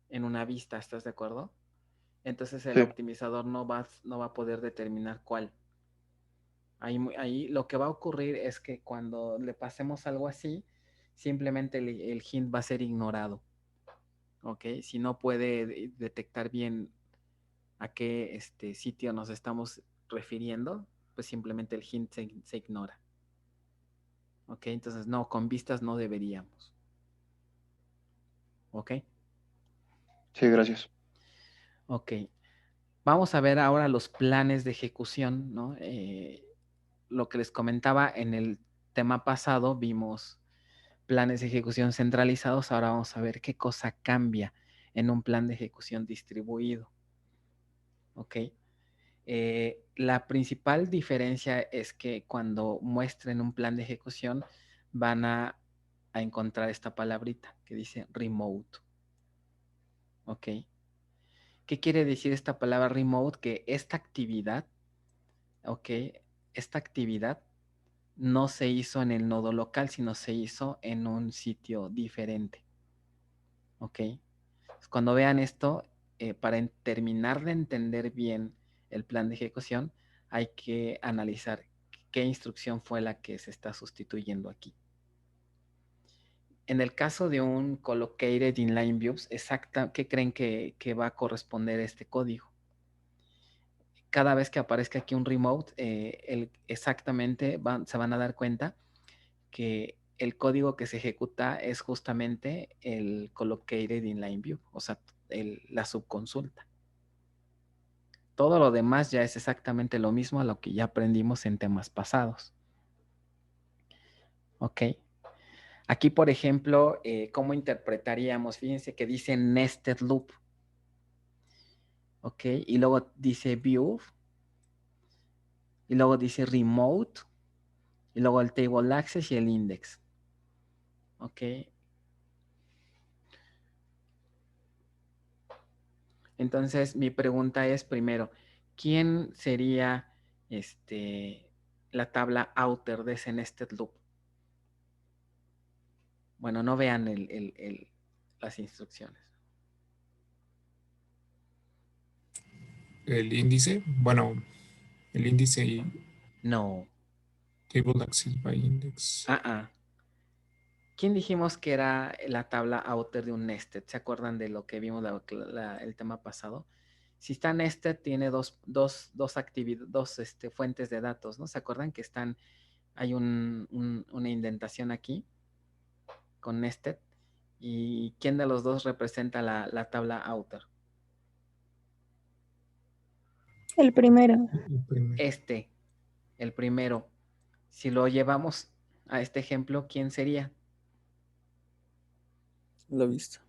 en una vista, ¿estás de acuerdo? Entonces el Sí. optimizador no va a poder determinar cuál. Ahí lo que va a ocurrir es que cuando le pasemos algo así, simplemente el hint va a ser ignorado. ¿Ok? Si no puede detectar bien a qué sitio nos estamos refiriendo, pues simplemente el hint se ignora. ¿Ok? Entonces, no, con vistas no deberíamos. ¿Ok? Sí, gracias. Ok. Vamos a ver ahora los planes de ejecución, ¿no? Lo que les comentaba en el tema pasado, vimos planes de ejecución centralizados. Ahora vamos a ver qué cosa cambia en un plan de ejecución distribuido. ¿Ok? La principal diferencia es que cuando muestren un plan de ejecución van a encontrar esta palabrita que dice remote. ¿Ok? ¿Qué quiere decir esta palabra remote? Que esta actividad, ok, esta actividad no se hizo en el nodo local, sino se hizo en un sitio diferente. ¿Ok? Cuando vean esto, para terminar de entender bien el plan de ejecución, hay que analizar qué instrucción fue la que se está sustituyendo aquí. En el caso de un collocated inline views, ¿qué creen que va a corresponder este código? Cada vez que aparezca aquí un remote, exactamente se van a dar cuenta que el código que se ejecuta es justamente el collocated inline view, o sea, la subconsulta. Todo lo demás ya es exactamente lo mismo a lo que ya aprendimos en temas pasados. ¿Ok? Aquí, por ejemplo, ¿cómo interpretaríamos? Fíjense que dice nested loop. ¿Ok? Y luego dice view. Y luego dice remote. Y luego el table access y el index. ¿Ok? Entonces, mi pregunta es primero, ¿quién sería la tabla outer de ese nested loop? Bueno, no vean las instrucciones. El índice, bueno, el índice y No. table access by index. ¿Quién dijimos que era la tabla outer de un nested? ¿Se acuerdan de lo que vimos el tema pasado? Si está nested, tiene dos fuentes de datos, ¿no? ¿Se acuerdan que hay una indentación aquí con nested? ¿Y quién de los dos representa la tabla outer? El primero. El primero. Si lo llevamos a este ejemplo, ¿quién sería? La vista.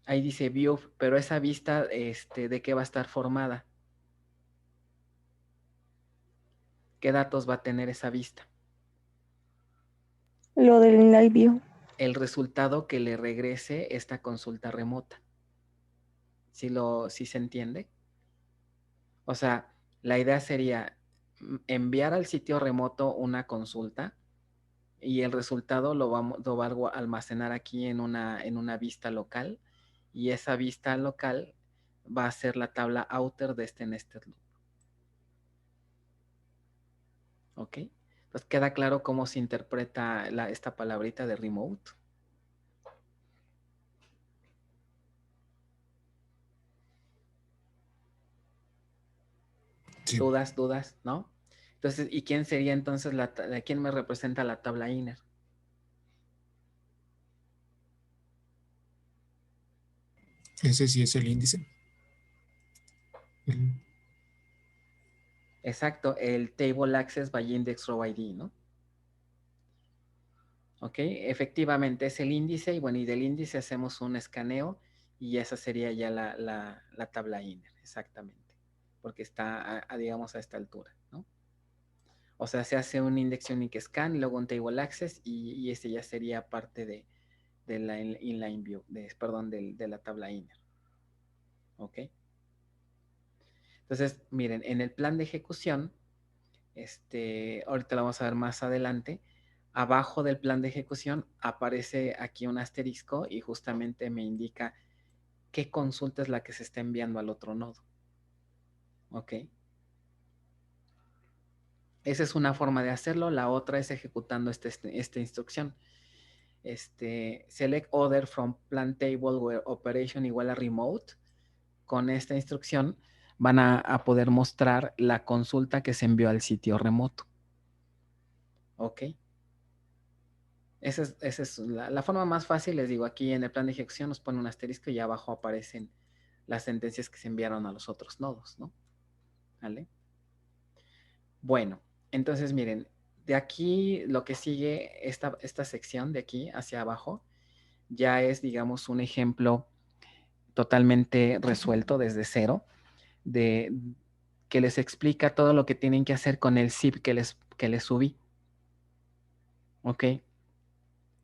Ahí dice view, pero esa vista, ¿de qué va a estar formada? ¿Qué datos va a tener esa vista? Lo del inline view. El resultado que le regrese esta consulta remota. ¿Sí se entiende? O sea, la idea sería enviar al sitio remoto una consulta y el resultado lo va a almacenar aquí en una vista local, y esa vista local va a ser la tabla outer de este nested loop. ¿Ok? Entonces queda claro cómo se interpreta esta palabrita de remote. Sí. Dudas, ¿no? Entonces, ¿y quién sería entonces quién me representa la tabla inner? Ese sí es el índice. Exacto, el table access by index row ID, ¿no? Ok, efectivamente es el índice, y bueno, y del índice hacemos un escaneo y esa sería ya la tabla inner, exactamente, porque está, digamos, a esta altura, ¿no? O sea, se hace un index unique scan y luego un table access, y ese ya sería parte de la inline view, de la tabla inner. ¿Ok? Entonces, miren, en el plan de ejecución, ahorita lo vamos a ver más adelante, abajo del plan de ejecución aparece aquí un asterisco y justamente me indica qué consulta es la que se está enviando al otro nodo. ¿Ok? Esa es una forma de hacerlo. La otra es ejecutando esta instrucción. Select order from plan table where operation igual a remote. Con esta instrucción van a poder mostrar la consulta que se envió al sitio remoto. ¿Ok? Esa es la forma más fácil. Les digo, aquí en el plan de ejecución nos pone un asterisco y abajo aparecen las sentencias que se enviaron a los otros nodos, ¿no? ¿Vale? Bueno, entonces miren, de aquí lo que sigue, esta sección de aquí hacia abajo, ya es, digamos, un ejemplo totalmente resuelto desde cero, que les explica todo lo que tienen que hacer con el zip que les subí. ¿Ok?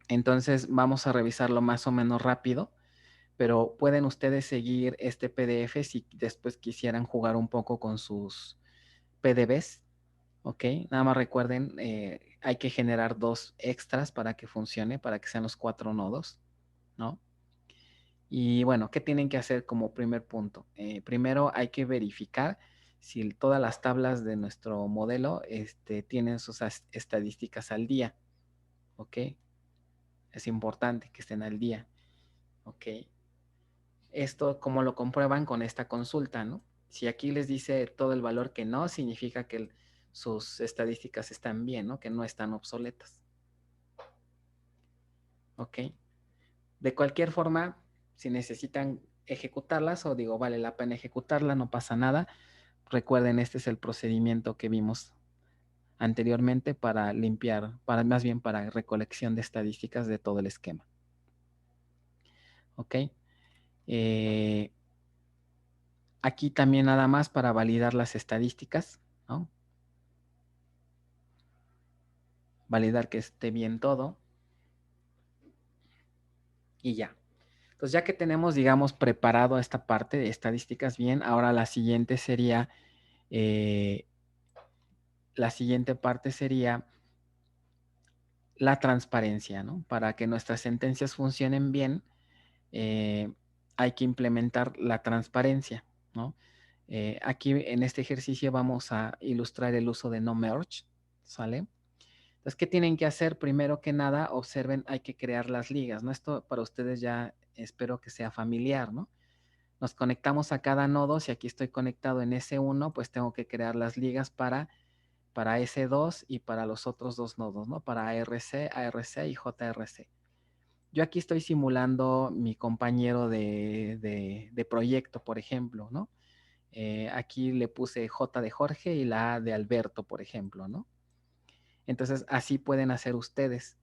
Entonces vamos a revisarlo más o menos rápido pero pueden ustedes seguir este PDF si después quisieran jugar un poco con sus PDBs, ¿ok? Nada más recuerden, hay que generar 2 extras para que funcione, para que sean los 4 nodos, ¿no? Y bueno, ¿qué tienen que hacer como primer punto? Primero hay que verificar si todas las tablas de nuestro modelo tienen sus estadísticas al día, ¿ok? Es importante que estén al día, ¿ok? Esto, ¿cómo lo comprueban? Con esta consulta, ¿no? Si aquí les dice todo el valor que no, significa que sus estadísticas están bien, ¿no? Que no están obsoletas. ¿Ok? De cualquier forma, si necesitan ejecutarlas o digo, vale la pena ejecutarla, no pasa nada. Recuerden, este es el procedimiento que vimos anteriormente para limpiar, más bien para recolección de estadísticas de todo el esquema. ¿Ok? Aquí también nada más para validar las estadísticas, ¿no? Validar que esté bien todo. Y ya. Entonces, ya que tenemos, digamos, preparado esta parte de estadísticas bien, ahora la siguiente sería, la siguiente parte sería la transparencia, ¿no? Para que nuestras sentencias funcionen bien, hay que implementar la transparencia, ¿no? Aquí en este ejercicio vamos a ilustrar el uso de no merge, ¿sale? Entonces, ¿qué tienen que hacer? Primero que nada, observen, hay que crear las ligas, ¿no? Esto para ustedes ya espero que sea familiar, ¿no? Nos conectamos a cada nodo. Si aquí estoy conectado en S1, pues tengo que crear las ligas para S2 y para los otros 2 nodos, ¿no? Para ARC, ARC y JRC. Yo aquí estoy simulando mi compañero de proyecto, por ejemplo, ¿no? Aquí le puse J de Jorge y la A de Alberto, por ejemplo, ¿no? Entonces, así pueden hacer ustedes.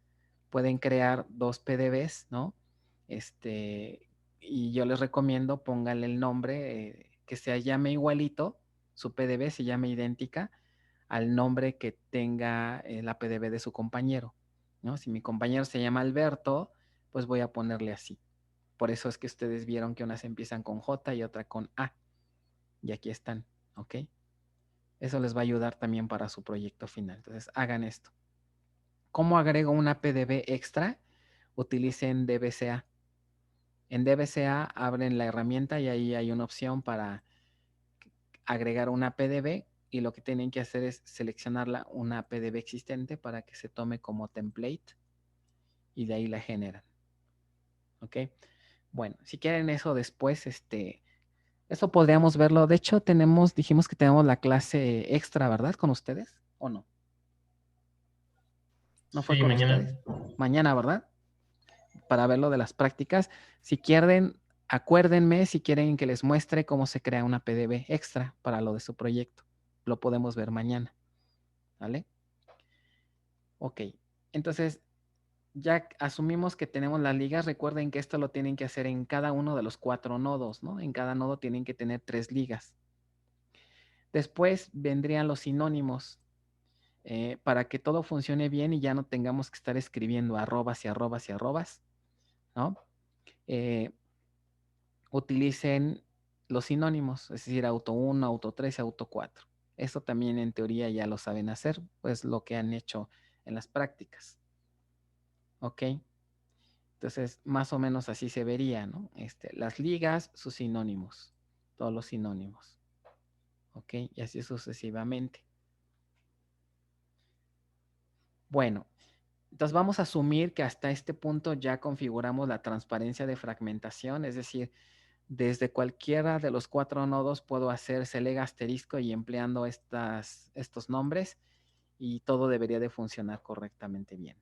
Pueden crear 2 PDBs, ¿no? Y yo les recomiendo, pónganle el nombre que se llame igualito, su PDB se llame idéntica al nombre que tenga la PDB de su compañero, ¿no? Si mi compañero se llama Alberto, pues voy a ponerle así. Por eso es que ustedes vieron que unas empiezan con J y otra con A. Y aquí están, ¿ok? Eso les va a ayudar también para su proyecto final. Entonces, hagan esto. ¿Cómo agrego una PDB extra? Utilicen DBCA. En DBCA abren la herramienta y ahí hay una opción para agregar una PDB y lo que tienen que hacer es seleccionarla una PDB existente para que se tome como template y de ahí la generan. ¿Ok? Bueno, si quieren eso después, eso podríamos verlo. De hecho, dijimos que tenemos la clase extra, ¿verdad? ¿Con ustedes o no? ¿No fue Sí, con mañana. ustedes? Mañana, ¿verdad? Para ver lo de las prácticas. Si quieren, acuérdenme si quieren que les muestre cómo se crea una PDB extra para lo de su proyecto. Lo podemos ver mañana. ¿Vale? Ok. Entonces, ya asumimos que tenemos las ligas. Recuerden que esto lo tienen que hacer en cada uno de los 4 nodos, ¿no? En cada nodo tienen que tener 3 ligas. Después vendrían los sinónimos. Para que todo funcione bien y ya no tengamos que estar escribiendo arrobas y arrobas y arrobas, ¿no? Utilicen los sinónimos, es decir, auto 1, auto 3 y auto 4. Eso también en teoría ya lo saben hacer, pues lo que han hecho en las prácticas. ¿Ok? Entonces, más o menos así se vería, ¿no? Las ligas, sus sinónimos, todos los sinónimos. ¿Ok? Y así sucesivamente. Bueno, entonces vamos a asumir que hasta este punto ya configuramos la transparencia de fragmentación, es decir, desde cualquiera de los 4 nodos puedo hacer select asterisco y empleando estos nombres y todo debería de funcionar correctamente bien.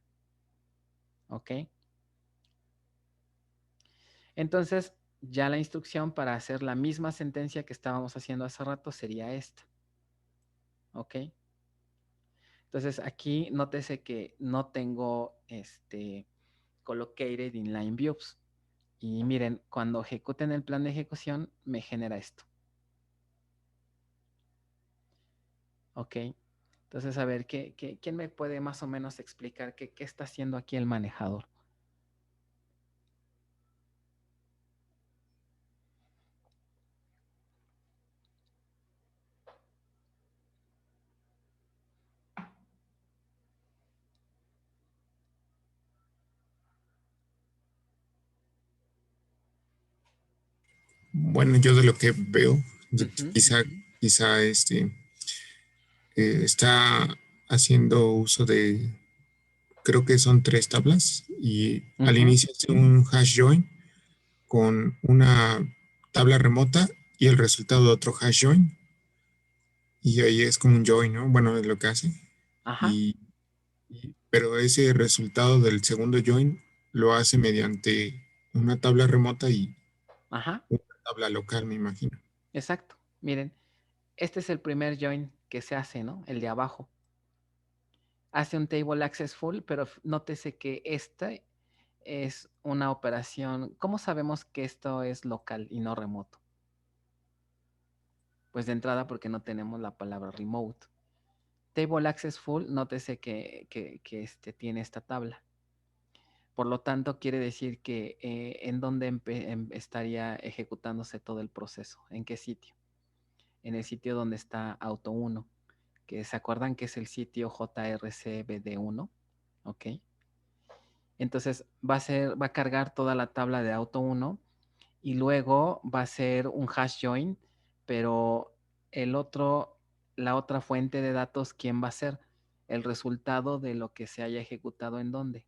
¿Ok? Entonces, ya la instrucción para hacer la misma sentencia que estábamos haciendo hace rato sería esta. ¿Ok? Entonces, aquí nótese que no tengo collocated inline views. Y miren, cuando ejecuten el plan de ejecución, me genera esto. ¿Ok? Entonces, a ver, ¿quién me puede más o menos explicar qué está haciendo aquí el manejador? Bueno, yo de lo que veo, Ujú. quizá está haciendo uso de, creo que son 3 tablas y al Ujú. inicio hace un hash join con una tabla remota y el resultado de otro hash join y ahí es como un join, ¿no? Bueno, es lo que hace. Ajá, Y, pero ese resultado del segundo join lo hace mediante una tabla remota y ajá, una tabla local, me imagino. exacto. Miren, este es el primer join que se hace, ¿no? El de abajo. Hace un table access full, pero nótese que esta es una operación. ¿Cómo sabemos que esto es local y no remoto? Pues de entrada porque no tenemos la palabra remote. Table access full, nótese que tiene esta tabla. Por lo tanto, quiere decir que en dónde estaría ejecutándose todo el proceso, en qué sitio. En el sitio donde está auto 1, que se acuerdan que es el sitio JRCBD1, ¿ok? Entonces va a cargar toda la tabla de auto 1 y luego va a ser un hash join, pero la otra fuente de datos, ¿quién va a ser? El resultado de lo que se haya ejecutado en dónde.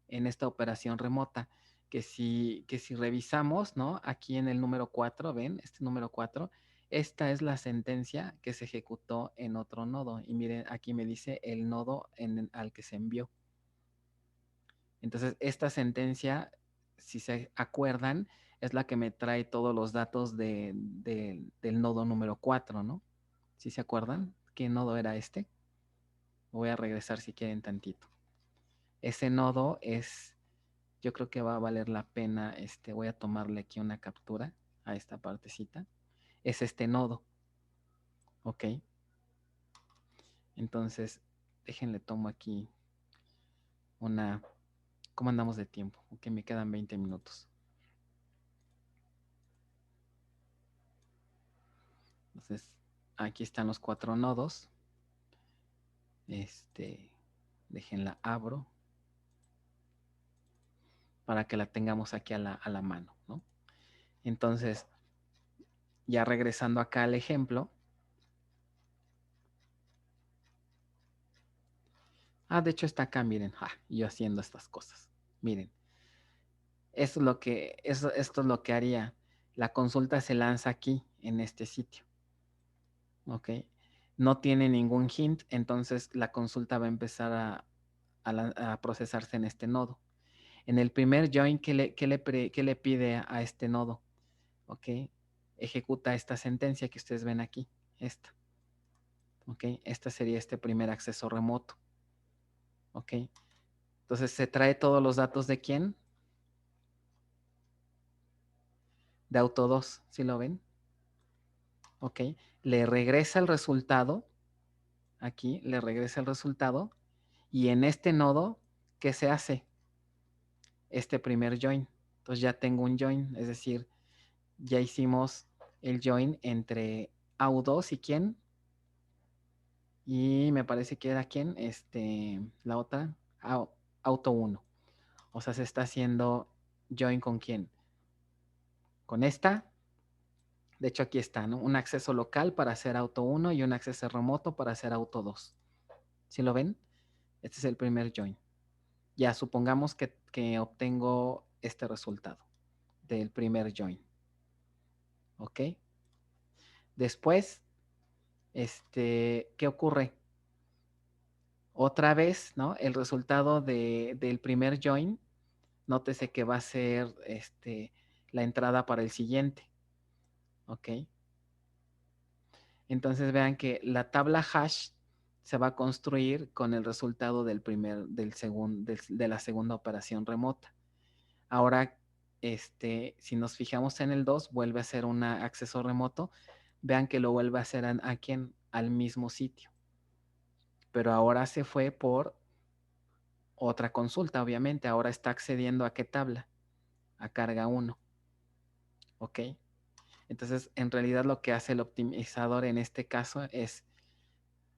En esta operación remota, que si revisamos, ¿no? Aquí en el número 4, ven, este número 4, esta es la sentencia que se ejecutó en otro nodo. Y miren, aquí me dice el nodo al que se envió. Entonces, esta sentencia, si se acuerdan, es la que me trae todos los datos del nodo número 4, ¿no? ¿Sí se acuerdan? ¿Qué nodo era este? Voy a regresar si quieren tantito. Ese nodo es, yo creo que va a valer la pena, voy a tomarle aquí una captura a esta partecita. Es este nodo, ¿ok? Entonces, déjenle tomo aquí una, ¿cómo andamos de tiempo? Ok, me quedan 20 minutos. Entonces, aquí están los 4 nodos. Déjenla abro para que la tengamos aquí a la mano, ¿no? Entonces, ya regresando acá al ejemplo. De hecho está acá, miren, yo haciendo estas cosas. Miren, esto es lo que haría. La consulta se lanza aquí, en este sitio. ¿Ok? No tiene ningún hint, entonces la consulta va a empezar a procesarse en este nodo. En el primer join, ¿qué le pide a este nodo? ¿Ok? Ejecuta esta sentencia que ustedes ven aquí, esta. ¿Ok? Esta sería este primer acceso remoto. ¿Ok? Entonces se trae todos los datos de quién? De auto 2, ¿sí lo ven? ¿Ok? Le regresa el resultado, aquí le regresa el resultado, y en este nodo, ¿qué se hace? Este primer join. Entonces ya tengo un join, es decir, ya hicimos el join entre AU2 y quién, y me parece que era quién, la otra, auto 1. O sea, se está haciendo join con quién, con esta. De hecho, aquí está, ¿no? Un acceso local para hacer auto 1 y un acceso remoto para hacer auto 2. ¿Sí lo ven? Este es el primer join. Ya supongamos que obtengo este resultado del primer join. ¿Ok? Después, ¿qué ocurre? Otra vez, ¿no? El resultado del primer join, nótese que va a ser la entrada para el siguiente. ¿Ok? Entonces vean que la tabla hash se va a construir con el resultado de la segunda operación remota. Ahora, si nos fijamos en el 2, vuelve a ser un acceso remoto. Vean que lo vuelve a hacer al mismo sitio. Pero ahora se fue por otra consulta, obviamente. Ahora está accediendo a qué tabla? A carga 1. ¿Ok? Entonces, en realidad lo que hace el optimizador en este caso es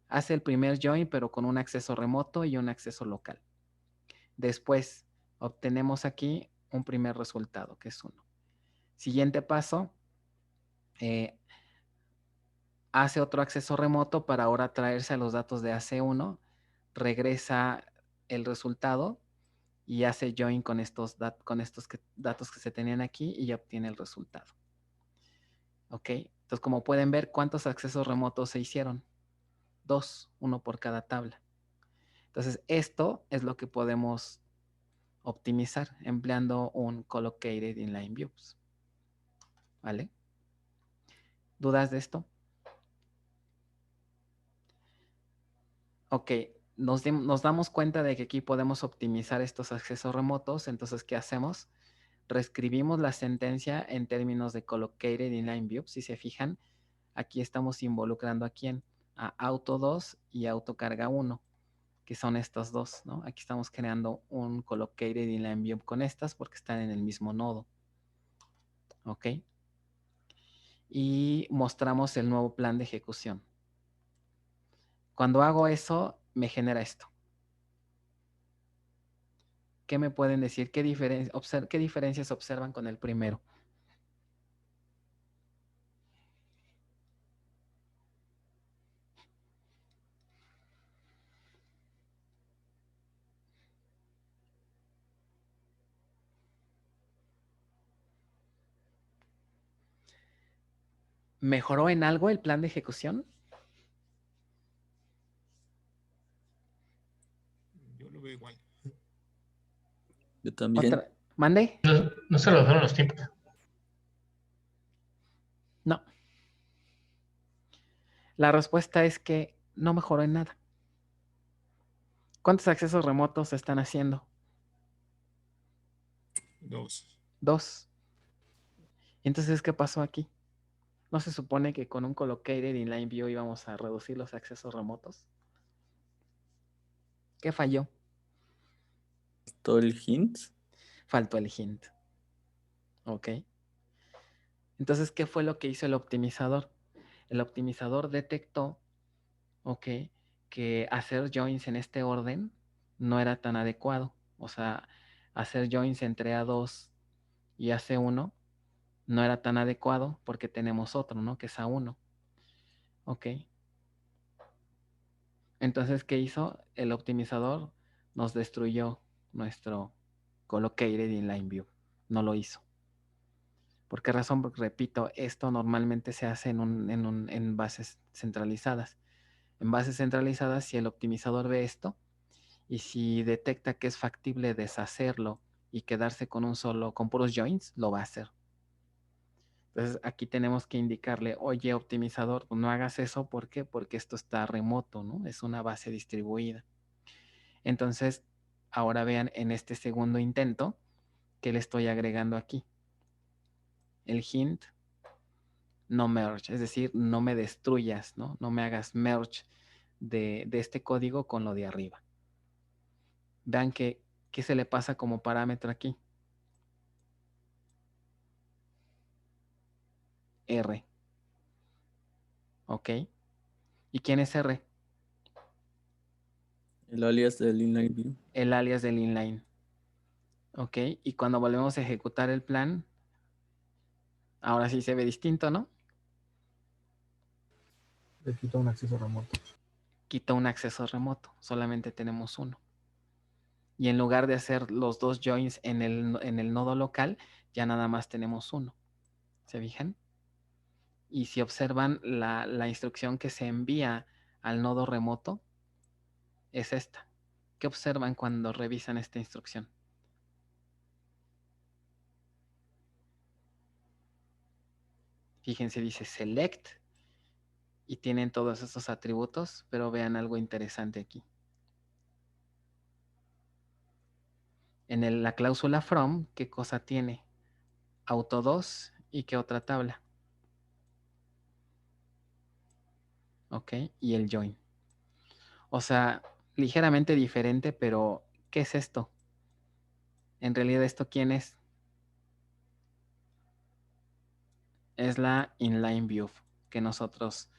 hace el primer join, pero con un acceso remoto y un acceso local. Después obtenemos aquí un primer resultado, que es 1. Siguiente paso, hace otro acceso remoto para ahora traerse a los datos de AC1, regresa el resultado y hace join con estos datos que se tenían aquí y ya obtiene el resultado. ¿Ok? Entonces, como pueden ver, ¿cuántos accesos remotos se hicieron? 2, uno por cada tabla. Entonces, esto es lo que podemos optimizar empleando un Collocated Inline Views. ¿Vale? ¿Dudas de esto? Ok, nos damos cuenta de que aquí podemos optimizar estos accesos remotos. Entonces, ¿qué hacemos? Reescribimos la sentencia en términos de Collocated Inline View. Si se fijan, aquí estamos involucrando a quién, a auto 2 y autocarga 1, que son estas dos, ¿no? Aquí estamos creando un Collocated Inline View con estas porque están en el mismo nodo. ¿Ok? Y mostramos el nuevo plan de ejecución. Cuando hago eso, me genera esto. ¿Qué me pueden decir? ¿Qué diferencias observan con el primero? ¿Mejoró en algo el plan de ejecución? Yo lo veo igual. Yo también. ¿Mande? No se redujeron los tiempos. No. La respuesta es que no mejoró en nada. ¿Cuántos accesos remotos se están haciendo? 2. 2. Entonces, ¿qué pasó aquí? ¿No se supone que con un Collocated Inline View íbamos a reducir los accesos remotos? ¿Qué falló? Todo el hint. Faltó el hint. ¿Ok? Entonces, ¿qué fue lo que hizo el optimizador? El optimizador detectó, ¿ok?, que hacer joins en este orden no era tan adecuado. O sea, hacer joins entre A2 y AC1 no era tan adecuado porque tenemos otro, ¿no? Que es A1. ¿Ok? Entonces, ¿qué hizo? El optimizador nos destruyó nuestro Collocated Inline View. No lo hizo. ¿Por qué razón? Porque, repito, esto normalmente se hace en bases centralizadas. En bases centralizadas, si el optimizador ve esto y si detecta que es factible deshacerlo y quedarse con con puros joins, lo va a hacer. Entonces, aquí tenemos que indicarle, oye, optimizador, pues no hagas eso. ¿Por qué? Porque esto está remoto, ¿no? Es una base distribuida. Entonces, ahora vean en este segundo intento que le estoy agregando aquí. El hint no merge, es decir, no me destruyas, ¿no? No me hagas merge de este código con lo de arriba. Vean que, ¿qué se le pasa como parámetro aquí? R. ¿Ok? ¿Y quién es R? El alias del inline view. El alias del inline. ¿Ok? Y cuando volvemos a ejecutar el plan, ahora sí se ve distinto, ¿no? Le quita un acceso remoto. Quita un acceso remoto. Solamente tenemos uno. Y en lugar de hacer los dos joins en el nodo local, ya nada más tenemos uno. ¿Se fijan? Y si observan la instrucción que se envía al nodo remoto, es esta. ¿Qué observan cuando revisan esta instrucción? Fíjense, dice select y tienen todos estos atributos, pero vean algo interesante aquí. En la cláusula from, ¿qué cosa tiene? Auto 2 y qué otra tabla. ¿Ok? Y el join. O sea, ligeramente diferente, pero ¿qué es esto? En realidad, ¿esto quién es? Es la inline view que nosotros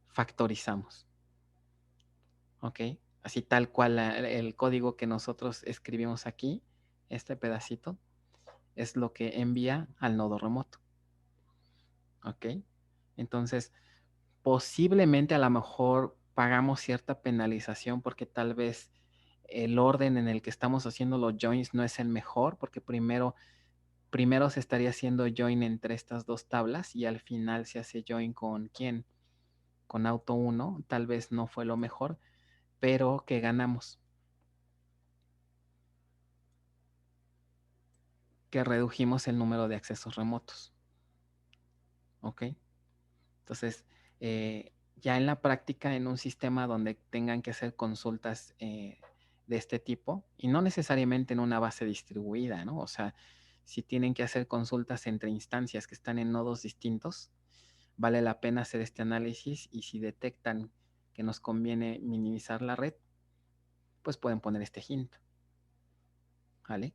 factorizamos. ¿Ok? Así tal cual el código que nosotros escribimos aquí, este pedacito, es lo que envía al nodo remoto. ¿ok? Entonces, posiblemente a lo mejor pagamos cierta penalización porque tal vez el orden en el que estamos haciendo los joins no es el mejor, porque primero se estaría haciendo join entre estas dos tablas y al final se hace join con ¿quién? Con auto 1. Tal vez no fue lo mejor, pero que ganamos. Que redujimos el número de accesos remotos. ¿Ok? Entonces, ya en la práctica, en un sistema donde tengan que hacer consultas de este tipo, y no necesariamente en una base distribuida, ¿no? O sea, si tienen que hacer consultas entre instancias que están en nodos distintos, vale la pena hacer este análisis y si detectan que nos conviene minimizar la red, pues pueden poner este hint. ¿Vale?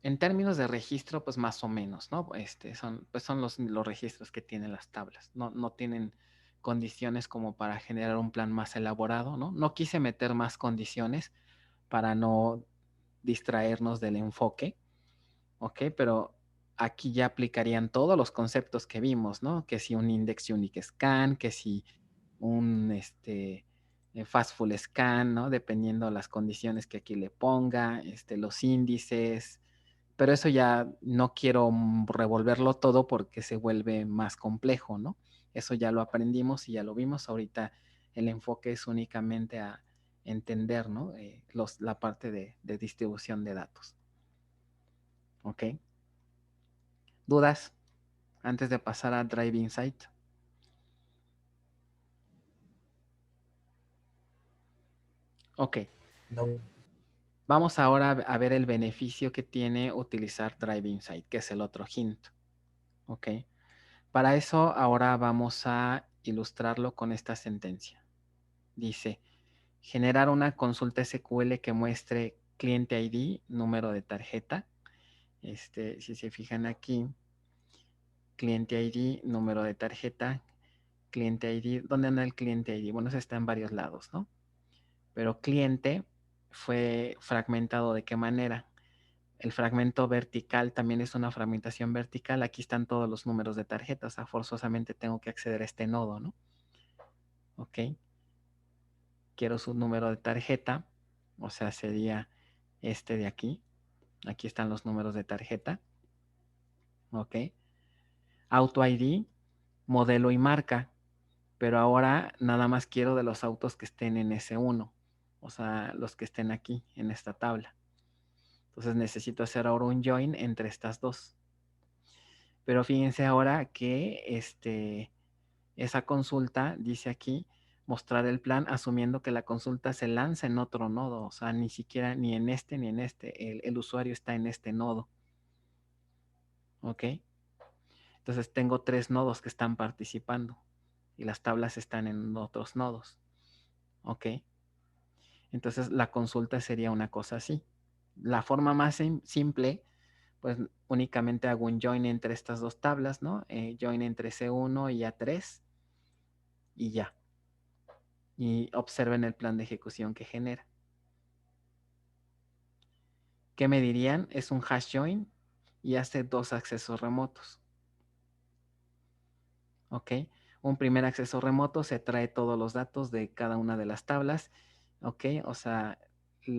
En términos de registro, pues más o menos, ¿no? Son los registros que tienen las tablas. No tienen condiciones como para generar un plan más elaborado, ¿no? No quise meter más condiciones para no distraernos del enfoque, ¿ok? Pero aquí ya aplicarían todos los conceptos que vimos, ¿no? Que si un index unique scan, que si un fastful scan, ¿no? Dependiendo las condiciones que aquí le ponga, los índices, pero eso ya no quiero revolverlo todo porque se vuelve más complejo, ¿no? Eso ya lo aprendimos y ya lo vimos. Ahorita el enfoque es únicamente a entender, ¿no? La parte de distribución de datos. ¿Ok? ¿Dudas antes de pasar a Drive Insight? Ok. No. Vamos ahora a ver el beneficio que tiene utilizar Drive Insight, que es el otro hint. ¿Ok? Para eso ahora vamos a ilustrarlo con esta sentencia. Dice, generar una consulta SQL que muestre cliente ID, número de tarjeta. Si se fijan aquí, cliente ID, número de tarjeta, cliente ID. ¿Dónde anda el cliente ID? Bueno, eso está en varios lados, ¿no? Pero cliente fue fragmentado ¿de qué manera? El fragmento vertical también es una fragmentación vertical. Aquí están todos los números de tarjeta. O sea, forzosamente tengo que acceder a este nodo, ¿no? Ok. Quiero su número de tarjeta. O sea, sería este de aquí. Aquí están los números de tarjeta. Ok. Auto ID, modelo y marca. Pero ahora nada más quiero de los autos que estén en S1. O sea, los que estén aquí en esta tabla. Entonces necesito hacer ahora un join entre estas dos. Pero fíjense ahora que esa consulta dice aquí mostrar el plan asumiendo que la consulta se lanza en otro nodo. O sea, ni siquiera ni en este ni en este. El usuario está en este nodo. ¿Ok? Entonces tengo 3 nodos que están participando y las tablas están en otros nodos. ¿Ok? Entonces la consulta sería una cosa así. La forma más simple, pues únicamente hago un join entre estas dos tablas, ¿no? Join entre C1 y A3 y ya. Y observen el plan de ejecución que genera. ¿Qué me dirían? Es un hash join y hace 2 accesos remotos. ¿Ok? Un primer acceso remoto se trae todos los datos de cada una de las tablas. ¿Ok? O sea,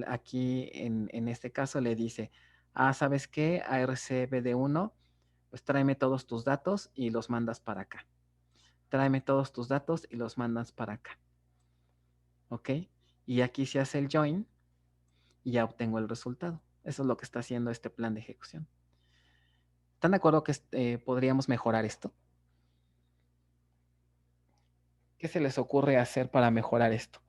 aquí en este caso le dice, ¿sabes qué? ARCBD1, pues tráeme todos tus datos y los mandas para acá. Tráeme todos tus datos y los mandas para acá. ¿Ok? Y aquí se hace el join y ya obtengo el resultado. Eso es lo que está haciendo este plan de ejecución. ¿Están de acuerdo que podríamos mejorar esto? ¿Qué se les ocurre hacer para mejorar esto?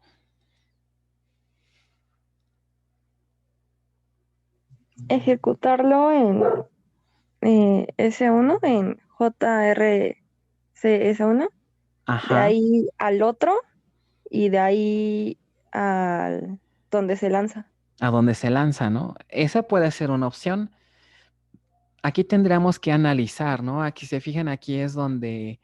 Ejecutarlo en S1, en JRCS1, de Ajá, ahí al otro y de ahí al donde se lanza. a donde se lanza, ¿no? Esa puede ser una opción. Aquí tendríamos que analizar, ¿no? Aquí se fijan, aquí es donde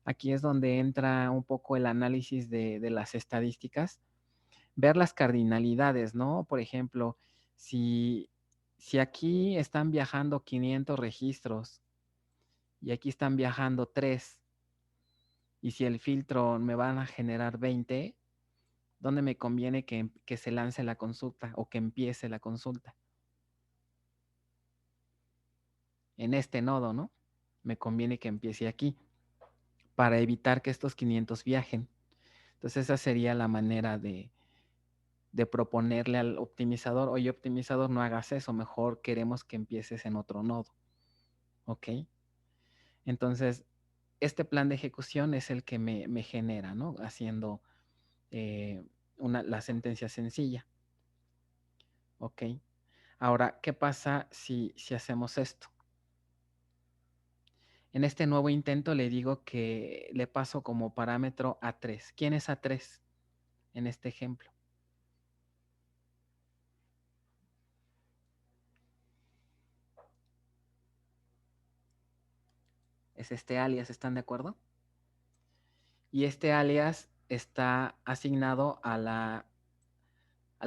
entra un poco el análisis de las estadísticas, ver las cardinalidades, ¿no? Por ejemplo, Si aquí están viajando 500 registros y aquí están viajando 3, y si el filtro me van a generar 20, ¿dónde me conviene que se lance la consulta o que empiece la consulta? En este nodo, ¿no? Me conviene que empiece aquí para evitar que estos 500 viajen. Entonces esa sería la manera de proponerle al optimizador: oye, optimizador, no hagas eso, mejor queremos que empieces en otro nodo. ¿Ok? Entonces, este plan de ejecución es el que me genera, ¿no? Haciendo la sentencia sencilla. ¿Ok? Ahora, ¿qué pasa si hacemos esto? En este nuevo intento le digo que le paso como parámetro A3. ¿Quién es A3 en este ejemplo? Es este alias, ¿están de acuerdo? Y este alias está asignado al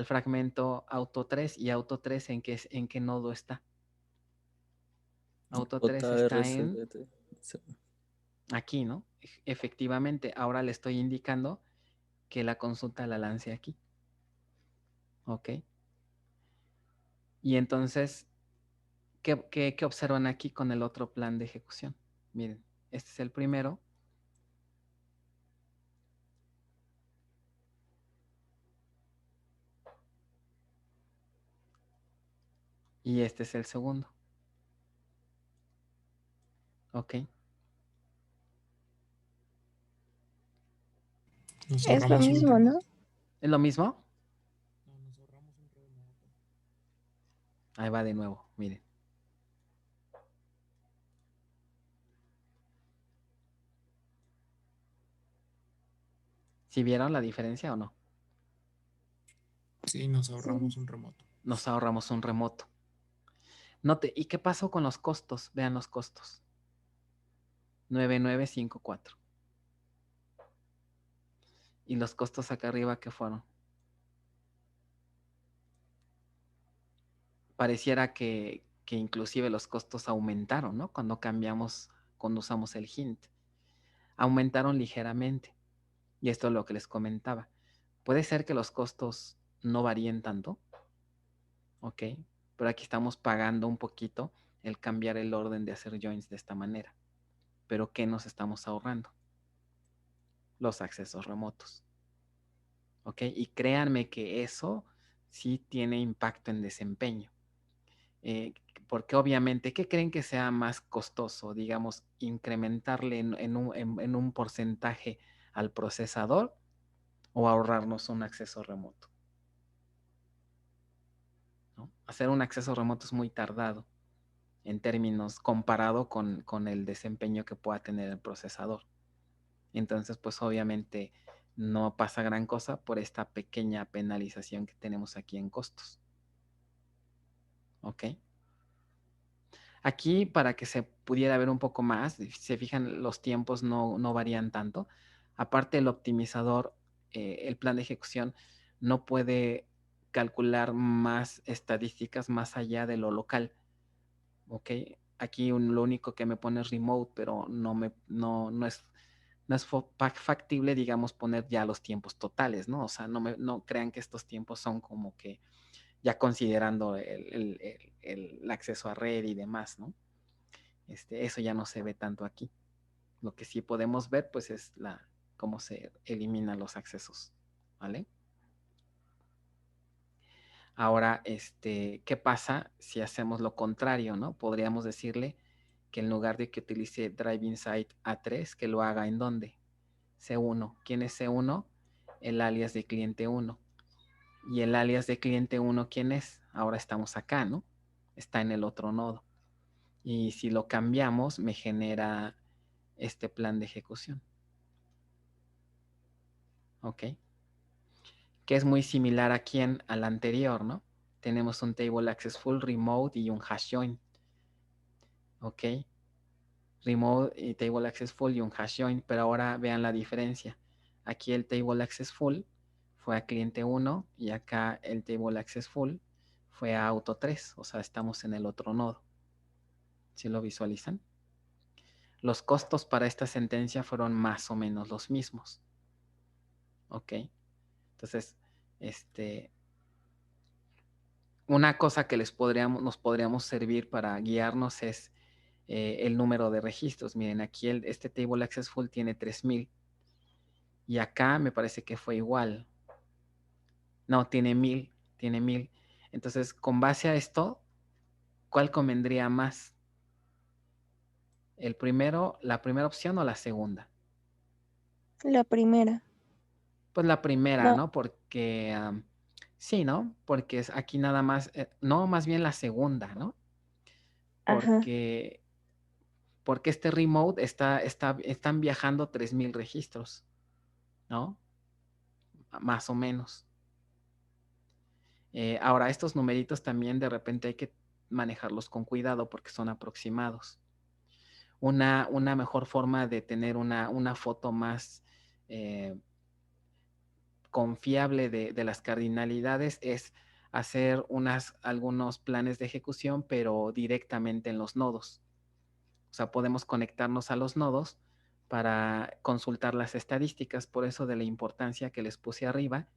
fragmento auto3. ¿Y auto3 en qué nodo está? Auto3 está en JRCDT. aquí, ¿no? Efectivamente, ahora le estoy indicando que la consulta la lance aquí. ¿Ok? Y entonces, ¿qué observan aquí con el otro plan de ejecución? Miren, este es el primero. Y este es el segundo. ¿Ok? Nos Es lo ahorramos un mismo, ¿no? ¿Es lo mismo? No, nos ahorramos un remoto. Ahí va de nuevo, miren. ¿Sí vieron la diferencia o no? Sí, nos Sí. ahorramos un remoto. Nos ahorramos un remoto. Note, ¿y qué pasó con los costos? Vean los costos. 9954. ¿Y los costos acá arriba qué fueron? Pareciera que inclusive los costos aumentaron, ¿no? Cuando usamos el hint. Aumentaron ligeramente. Y esto es lo que les comentaba. Puede ser que los costos no varíen tanto, ¿ok? Pero aquí estamos pagando un poquito el cambiar el orden de hacer joins de esta manera. Pero ¿qué nos estamos ahorrando? Los accesos remotos, ¿ok? Y créanme que eso sí tiene impacto en desempeño. Porque obviamente, ¿qué creen que sea más costoso? Digamos, incrementarle en un porcentaje al procesador o ahorrarnos un acceso remoto, ¿no? Hacer un acceso remoto es muy tardado en términos comparado con el desempeño que pueda tener el procesador. Entonces, pues obviamente no pasa gran cosa por esta pequeña penalización que tenemos aquí en costos. ¿Ok? Aquí, para que se pudiera ver un poco más, si se fijan, los tiempos no varían tanto. Aparte, el optimizador, el plan de ejecución, no puede calcular más estadísticas más allá de lo local. ¿Ok? Aquí lo único que me pone es remote, pero no es factible, digamos, poner ya los tiempos totales, ¿no? O sea, no crean que estos tiempos son como que ya considerando el acceso a red y demás, ¿no? Eso ya no se ve tanto aquí. Lo que sí podemos ver, pues, es cómo se eliminan los accesos, ¿vale? Ahora, ¿qué pasa si hacemos lo contrario, no? Podríamos decirle que en lugar de que utilice Drive Inside A3, que lo haga ¿en dónde? C1. ¿Quién es C1? El alias de cliente 1. ¿Y el alias de cliente 1 quién es? Ahora estamos acá, ¿no? Está en el otro nodo. Y si lo cambiamos, me genera este plan de ejecución. ¿Ok? Que es muy similar a quién, al anterior, ¿no? Tenemos un table access full, remote y un hash join. ¿Ok? Remote y table access full y un hash join, pero ahora vean la diferencia. Aquí el table access full fue a cliente 1 y acá el table access full fue a auto 3, o sea, estamos en el otro nodo. ¿Sí lo visualizan? Los costos para esta sentencia fueron más o menos los mismos. ¿Ok? Entonces, una cosa que nos podríamos servir para guiarnos es el número de registros. Miren, aquí este table accessful tiene 3000 y acá me parece que fue igual. No, tiene 1000. Entonces, con base a esto, ¿cuál convendría más? ¿La primera opción o la segunda? La primera. Pues la primera, No, ¿no? Porque sí, ¿no? Porque es aquí nada más, no, más bien la segunda, ¿no? ajá. Porque este remote están viajando 3000 registros, ¿no? Más o menos. Ahora, estos numeritos también de repente hay que manejarlos con cuidado porque son aproximados. Una mejor forma de tener una foto más confiable de las cardinalidades es hacer algunos planes de ejecución, pero directamente en los nodos. O sea, podemos conectarnos a los nodos para consultar las estadísticas. Por eso de la importancia que les puse arriba,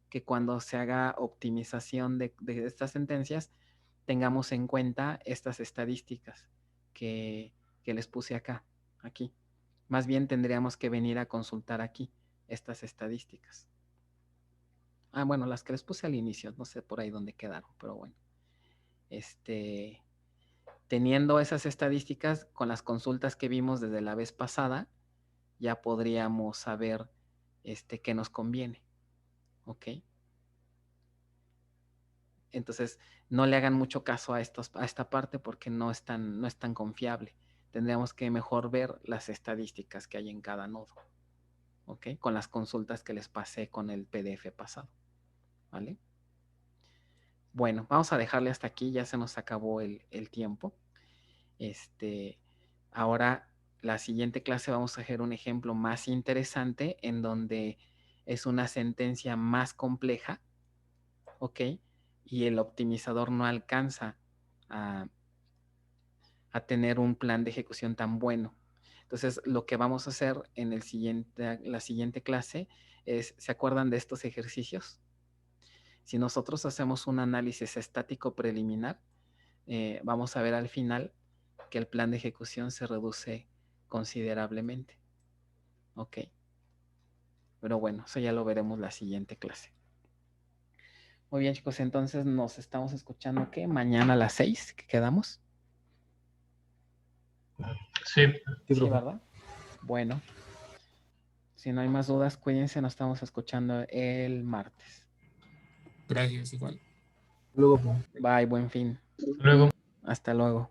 que cuando se haga optimización de estas sentencias, tengamos en cuenta estas estadísticas que les puse aquí. Más bien tendríamos que venir a consultar aquí estas estadísticas. Bueno, las que les puse al inicio, no sé por ahí dónde quedaron, pero bueno. Teniendo esas estadísticas con las consultas que vimos desde la vez pasada, ya podríamos saber qué nos conviene. ¿Ok? Entonces, no le hagan mucho caso a esta parte porque no es tan confiable. Tendríamos que mejor ver las estadísticas que hay en cada nodo. ¿Ok? Con las consultas que les pasé con el PDF pasado. ¿Vale? Bueno, vamos a dejarle hasta aquí, ya se nos acabó el tiempo. Ahora, la siguiente clase vamos a hacer un ejemplo más interesante en donde es una sentencia más compleja, ¿ok? Y el optimizador no alcanza a tener un plan de ejecución tan bueno. Entonces, lo que vamos a hacer en la siguiente clase es, ¿se acuerdan de estos ejercicios? Si nosotros hacemos un análisis estático preliminar, vamos a ver al final que el plan de ejecución se reduce considerablemente. Ok. Pero bueno, eso ya lo veremos la siguiente clase. Muy bien, chicos, entonces nos estamos escuchando, ¿qué? Mañana a las 6, ¿que quedamos? Sí, Sí, ¿verdad? Bueno, si no hay más dudas, cuídense, nos estamos escuchando el martes. Gracias, igual. Luego, pues. Bye, buen fin. luego. Hasta luego.